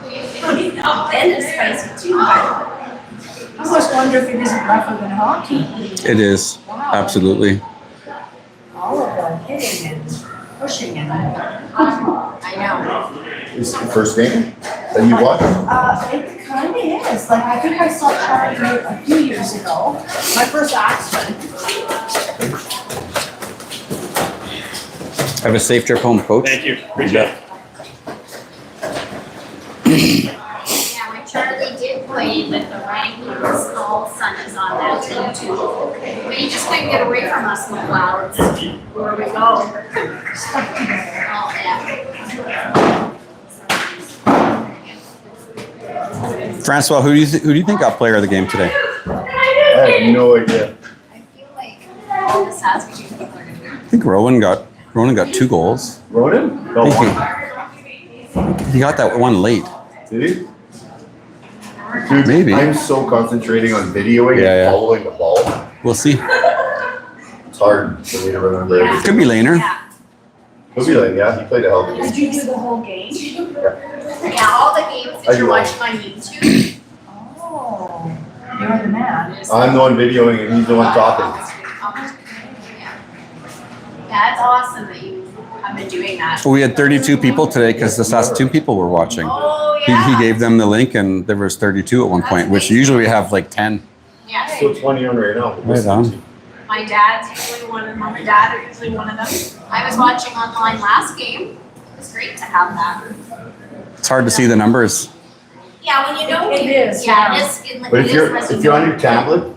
S5: Then it's spicy too.
S3: I almost wonder if it isn't rougher than hockey.
S1: It is. Absolutely.
S3: All of them hitting and pushing and.
S5: I know.
S2: Is it the first game that you watched?
S3: It kind of is. Like, I think I saw Charlie a few years ago. My first Axemen.
S1: Have a safe trip home, Coach.
S4: Thank you. Appreciate it.
S5: Yeah, when Charlie did play with the Wranglers, small son is on that team too. But he just couldn't get away from us in the clouds. Where we go. Oh, yeah.
S1: Francois, who do you think got player of the game today?
S2: I have no idea.
S5: I feel like all the Saskatchewan people are gonna
S1: I think Rowan got 2 goals.
S2: Roden?
S1: I think he got that one late.
S2: Did he? Dude,
S1: Maybe.
S2: I'm so concentrating on videoing
S1: Yeah, yeah.
S2: and following the ball.
S1: We'll see.
S2: It's hard for me to remember everything.
S1: Could be Laner.
S5: Yeah.
S2: He'll be like, yeah, he played a hell of a game.
S3: Did you do the whole game?
S5: Yeah, all the games
S2: I
S5: that you're
S2: do.
S5: watching on YouTube.
S3: Oh, you're the man.
S2: I'm the one videoing and he's the one talking.
S5: Yeah, that's awesome that you have been doing that.
S1: We had 32 people today because the Saskatoon people were watching.
S5: Oh,
S1: He
S5: yeah.
S1: gave them the link and there was 32 at one point, which usually we have like 10.
S5: Yeah.
S2: So 20 on right now.
S1: Right on.
S5: My dad's usually one of them. My dad are usually one of them. I was watching online last game. It was great to have that.
S1: It's hard to see the numbers.
S5: Yeah, when you know.
S3: It is,
S5: Yeah,
S3: yeah.
S5: it is.
S2: But if you're on your tablet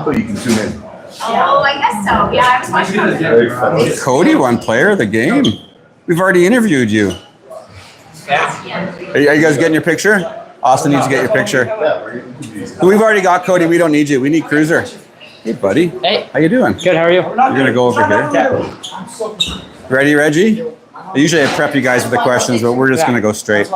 S2: though, you can tune in.
S5: Oh, I guess so. Yeah, I was watching on
S2: Very fun.
S1: Cody won player of the game. We've already interviewed you. Are you guys getting your picture? Austin needs to get your picture. We've already got Cody. We don't need you. We need Cruiser. Hey, buddy.
S8: Hey.
S1: How you doing?
S8: Good, how are you?
S1: We're gonna go over here. Ready, Reggie? I usually prep you guys with the questions, but we're just gonna go straight.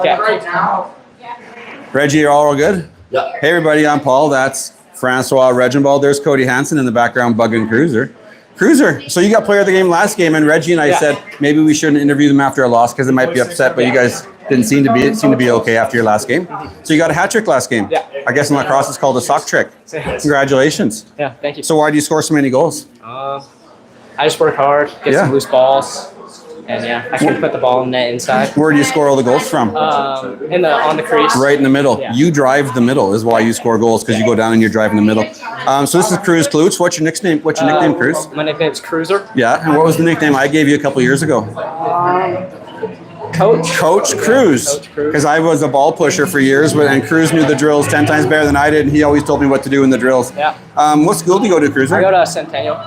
S1: Reggie, you're all good?
S2: Yeah.
S1: Hey, everybody. I'm Paul. That's Francois Reginbald. There's Cody Hansen in the background, bugging Cruiser. Cruiser. So you got player of the game last game, and Reggie and I said maybe we shouldn't interview them after a loss because they might be upset. But you guys didn't seem to be okay after your last game. So you got a hat trick last game.
S8: Yeah.
S1: I guess in lacrosse it's called a sock trick. Congratulations.
S8: Yeah, thank you.
S1: So why do you score so many goals?
S8: I just work hard, get
S1: Yeah.
S8: some loose balls, and yeah, I can put the ball in the net inside.
S1: Where do you score all the goals from?
S8: On the crease.
S1: Right in the middle.
S8: Yeah.
S1: You drive the middle is why you score goals because you go down and you drive in the middle. So this is Cruz Klutz. What's your nickname? Cruz?
S8: My nickname's Cruiser.
S1: Yeah. And what was the nickname I gave you a couple years ago?
S8: Coach.
S1: Coach Cruz.
S8: Coach Cruz.
S1: Because I was a ball pusher for years, and Cruz knew the drills 10 times better than I did, and he always told me what to do in the drills.
S8: Yeah.
S1: What school do you go to, Cruiser?
S8: I go to Centennial.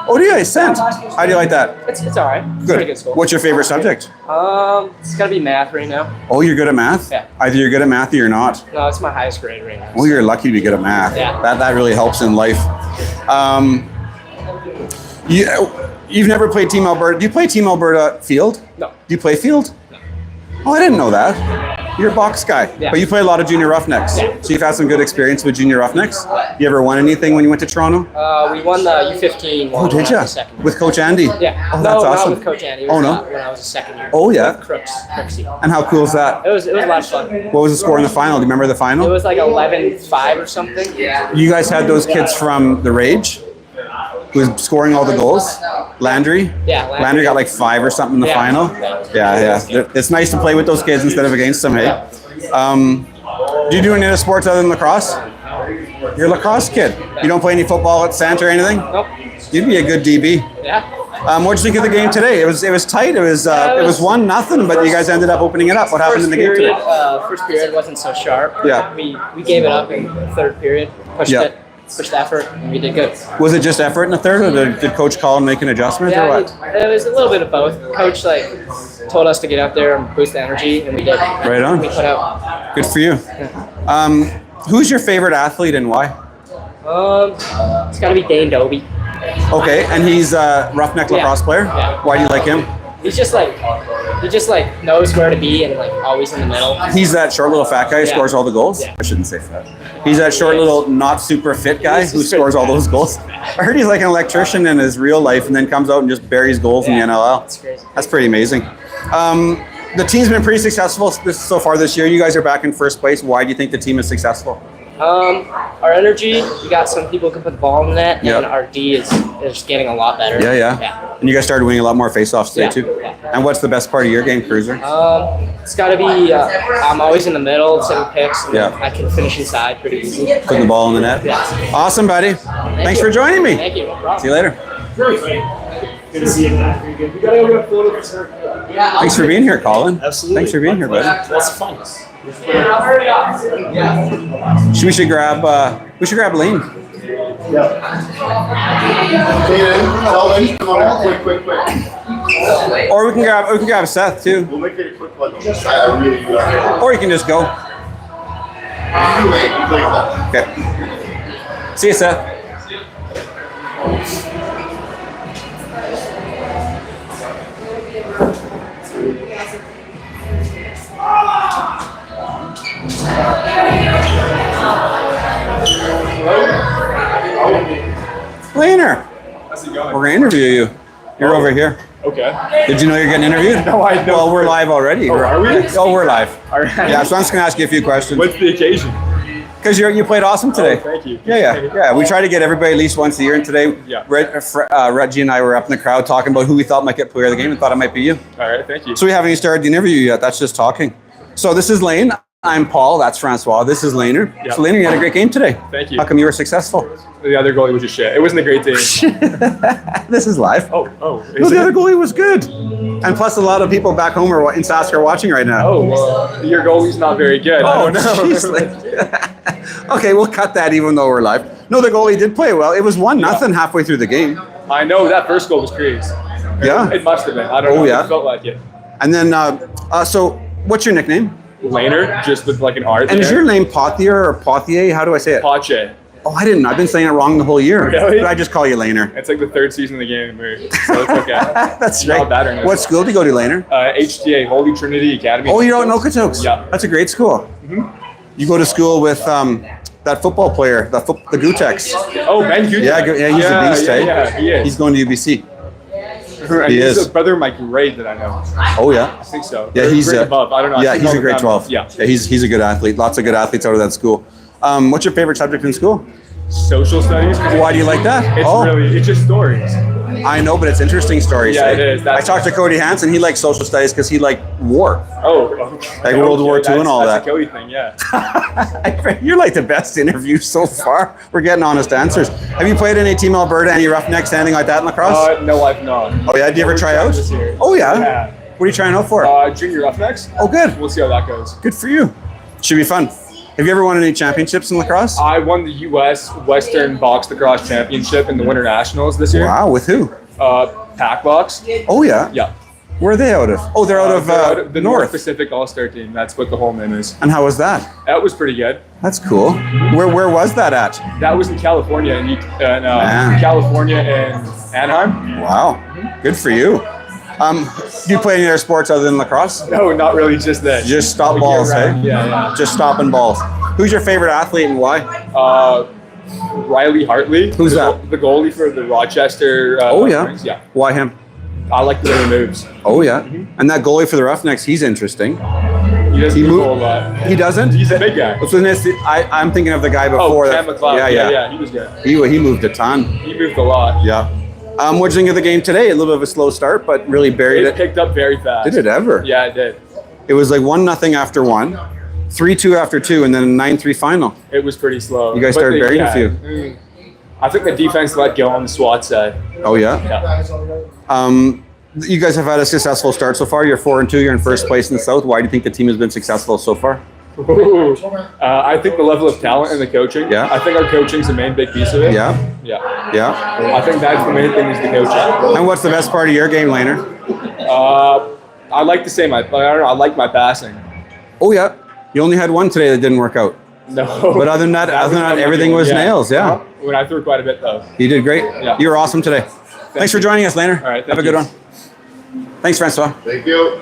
S1: Oh, do you? Sent. How do you like that?
S8: It's all right. It's a pretty good school.
S1: What's your favorite subject?
S8: It's gotta be math right now.
S1: Oh, you're good at math?
S8: Yeah.
S1: Either you're good at math or you're not.
S8: No, it's my highest grade right now.
S1: Well, you're lucky to be good at math.
S8: Yeah.
S1: That really helps in life. You've never played Team Alberta. Do you play Team Alberta field?
S8: No.
S1: Do you play field? No. Oh, I didn't know that. You're a box guy,
S8: Yeah.
S1: but you play a lot of junior roughnecks.
S8: Yeah.
S1: So you've had some good experience with junior roughnecks. You ever won anything when you went to Toronto?
S8: We won the U15.
S1: Oh, did you? With Coach Andy?
S8: Yeah.
S1: Oh,
S8: no,
S1: that's
S8: not
S1: awesome.
S8: with Coach Andy. It
S1: Oh,
S8: was,
S1: no?
S8: when I was a second year.
S1: Oh, yeah.
S8: Crooksy.
S1: And how cool is that?
S8: It was a lot of fun.
S1: What was the score in the final? Do you remember the
S8: It
S1: final?
S8: was like 11-5 or something.
S1: You guys had those kids from the Rage who was scoring all the goals. Landry?
S8: Yeah,
S1: Landry got like 5 or something in the
S8: Yeah.
S1: final. Yeah. It's nice to play with those kids instead of against them, hey? Do you do any other sports other than lacrosse? You're a lacrosse kid. You don't play any football at Santa or anything?
S8: Nope.
S1: You'd be a good DB.
S8: Yeah.
S1: What'd you think of the game today? It was tight. It was 1-0, but you guys ended up opening it up. What happened in the game today?
S8: First period wasn't so sharp.
S1: Yeah.
S8: We gave it up in the third period. Pushed the effort, and we did good.
S1: Was it just effort in the third, or did Coach call and make an adjustment, or what?
S8: It was a little bit of both. Coach told us to get out there and boost the energy, and we did.
S1: Right on.
S8: We put out.
S1: Good for you. Who's your favorite athlete and why?
S8: It's got to be Dane Dobie.
S1: Okay, and he's a roughneck lacrosse player.
S8: Yeah.
S1: Why do you like him?
S8: He's just knows where to be and always in the middle.
S1: He's that short little fat guy who
S8: Yeah.
S1: scores all the goals.
S8: Yeah.
S1: I shouldn't say fat. He's that short little not super fit guy
S8: He's
S1: who
S8: just
S1: scores all
S8: fat.
S1: those goals. I heard he's like an electrician in his real life and then comes out and just buries goals in the NLL.
S8: That's crazy.
S1: That's pretty amazing. The team's been pretty successful so far this year. You guys are back in first place. Why do you think the team is successful?
S8: Our energy, we got some people who can put the ball in the net,
S1: Yep.
S8: and our D is just getting a lot better.
S1: Yeah. And you guys started winning a lot more face-offs today
S8: Yeah,
S1: too.
S8: yeah.
S1: And what's the best part of your game, Cruiser?
S8: It's got to be, I'm always in the middle, setting picks, and
S1: Yeah.
S8: I can finish inside pretty easy.
S1: Putting the ball in the net.
S8: Yeah.
S1: Awesome, buddy. Thanks for joining me.
S8: Thank you, no problem.
S1: See you later.
S6: Good to see you. Very good. We gotta go photo for sir.
S1: Thanks for being here, Colin.
S6: Absolutely.
S1: Thanks for being here, buddy.
S6: Lots of fun.
S1: We should grab Lane.
S2: Yeah. Tell them, come on, quick.
S1: Or we can grab Seth too.
S2: We'll make it a quick one. I really
S1: Or you can just go.
S2: Too late. You play ball.
S1: Okay. See you, Seth. Laner,
S4: How's it going?
S1: we're gonna interview you. You're over here.
S4: Okay.
S1: Did you know you're getting interviewed?
S4: No, I don't.
S1: Well, we're live already.
S4: Oh, are we?
S1: Oh, we're live.
S4: All right.
S1: Yeah, so I'm just gonna ask you a few questions.
S4: What's the occasion?
S1: Because you played awesome today.
S4: Oh, thank you.
S1: Yeah. We try to get everybody at least once a year, and today,
S4: Yeah.
S1: Reggie and I were up in the crowd talking about who we thought might get player of the game, and thought it might be you.
S4: All right, thank you.
S1: So we haven't even started the interview yet. That's just talking. So this is Lane. I'm Paul. That's Francois. This is Laner.
S4: Yeah.
S1: So Laner, you had a great game today.
S4: Thank you.
S1: How come you were successful?
S4: The other goalie was just shit. It wasn't a great day.
S1: This is live.
S4: Oh.
S1: No,
S4: Is
S1: the
S4: it?
S1: other goalie was good. And plus, a lot of people back home in Sask are watching right now.
S4: Oh, well, your goalie's not very good. I
S1: Oh,
S4: don't know.
S1: jeez, Lane. Okay, we'll cut that even though we're live. No, the goalie did play well. It was 1-0 halfway through the game.
S4: I know that first goal was crazy.
S1: Yeah.
S4: It must have been. I don't
S1: Oh,
S4: know.
S1: yeah.
S4: It felt like it.
S1: And then, so what's your nickname?
S4: Laner, just with like an R
S1: And
S4: there.
S1: is your name Pothier or Pothier? How do I say it?
S4: Pache.
S1: Oh, I didn't. I've been saying it wrong the whole year.
S4: Really?
S1: But I just call you Laner.
S4: It's like the third season of the game, so it's okay.
S1: That's
S4: Not
S1: right.
S4: bad or
S1: What school do you go to, Laner?
S4: HTA, Holy Trinity Academy.
S1: Oh, you're out in Okotoks.
S4: Yeah.
S1: That's a great school. You go to school with that football player, the Gutex.
S4: Oh, Ben Gutek.
S1: Yeah, he's a beast, eh?
S4: Yeah, he is.
S1: He's going to UBC.
S4: And
S1: he
S4: he's
S1: is.
S4: a brother of my grade that I know.
S1: Oh, yeah.
S4: I think so.
S1: Yeah,
S4: Or
S1: he's
S4: grade above. I don't know. I
S1: Yeah,
S4: think
S1: he's
S4: all
S1: a grade
S4: of them.
S1: 12.
S4: Yeah.
S1: He's a good athlete. Lots of good athletes out of that school. What's your favorite subject in school?
S4: Social studies.
S1: Why do you like that?
S4: It's just stories.
S1: I know, but it's interesting stories.
S4: Yeah,
S1: eh?
S4: it is.
S1: I
S4: That's-
S1: talked to Cody Hansen. He likes social studies because he liked war.
S4: Oh, okay.
S1: Like World War II and all
S4: that's
S1: that.
S4: a Kelly thing, yeah.
S1: You're like the best interview so far. We're getting honest answers. Have you played any Team Alberta, any Roughnecks, anything like that in lacrosse?
S4: No, I've not.
S1: Oh yeah, did you ever
S4: We're
S1: try
S4: trying
S1: out?
S4: this year.
S1: Oh yeah.
S4: Yeah.
S1: What are you trying out for?
S4: Junior Roughnecks.
S1: Oh good.
S4: We'll see how that goes.
S1: Good for you. Should be fun. Have you ever won any championships in lacrosse?
S4: I won the U.S. Western Box Lacrosse Championship in the Winter Nationals this year.
S1: Wow, with who?
S4: Pack Box.
S1: Oh yeah.
S4: Yeah.
S1: Where are they out of? Oh, they're out of
S4: the North Pacific All-Star Team. That's what the whole name is.
S1: And how was that?
S4: That was pretty good.
S1: That's cool. Where was that at?
S4: That was in California,
S1: Man.
S4: California and Anaheim.
S1: Wow. Good for you. Do you play any other sports other than lacrosse?
S4: No, not really. Just that.
S1: Just stop
S4: Year
S1: balls, hey?
S4: round. Yeah.
S1: Just stopping balls. Who's your favorite athlete and why?
S4: Riley Hartley.
S1: Who's
S4: the
S1: that?
S4: The goalie for the Rochester.
S1: Oh, yeah.
S4: Rings. Yeah.
S1: Why him?
S4: I like the way he moves.
S1: Oh, yeah. And that goalie for the Roughnecks, he's interesting.
S4: He doesn't
S1: He
S4: move
S1: moved-
S4: a lot.
S1: He doesn't?
S4: He's a big guy.
S1: So I'm thinking of the guy
S4: Oh,
S1: before.
S4: Cam McLeod.
S1: Yeah.
S4: He was good.
S1: He moved a ton.
S4: He moved a lot.
S1: Yeah. What'd you think of the game today? A little bit of a slow start, but really buried
S4: It
S1: it.
S4: picked up very fast.
S1: Did it ever?
S4: Yeah, it did.
S1: It was like 1-0 after 1, 3-2 after 2, and then a 9-3 final.
S4: It was pretty slow.
S1: You guys
S4: But
S1: started burying a few.
S4: I think the defense let go on the SWAT side.
S1: Oh, yeah?
S4: Yeah.
S1: You guys have had a successful start so far. You're 4-2. You're in first place in the South. Why do you think the team has been successful so far?
S4: I think the level of talent and the coaching.
S1: Yeah.
S4: I think our coaching's the main big piece of it.
S1: Yeah?
S4: Yeah.
S1: Yeah?
S4: I think that's the main thing is the coaching.
S1: And what's the best part of your game, Laner?
S4: I like to say I don't know, I like my passing.
S1: Oh, yeah. You only had one today that didn't work out.
S4: No.
S1: But other than that, everything was nails, yeah.
S4: When I threw quite a bit though.
S1: You did great.
S4: Yeah.
S1: You were awesome today. Thanks for joining us, Laner.
S4: All right,
S1: Have a
S4: thank
S1: good
S4: you.
S1: one. Thanks, Francois.
S2: Thank you.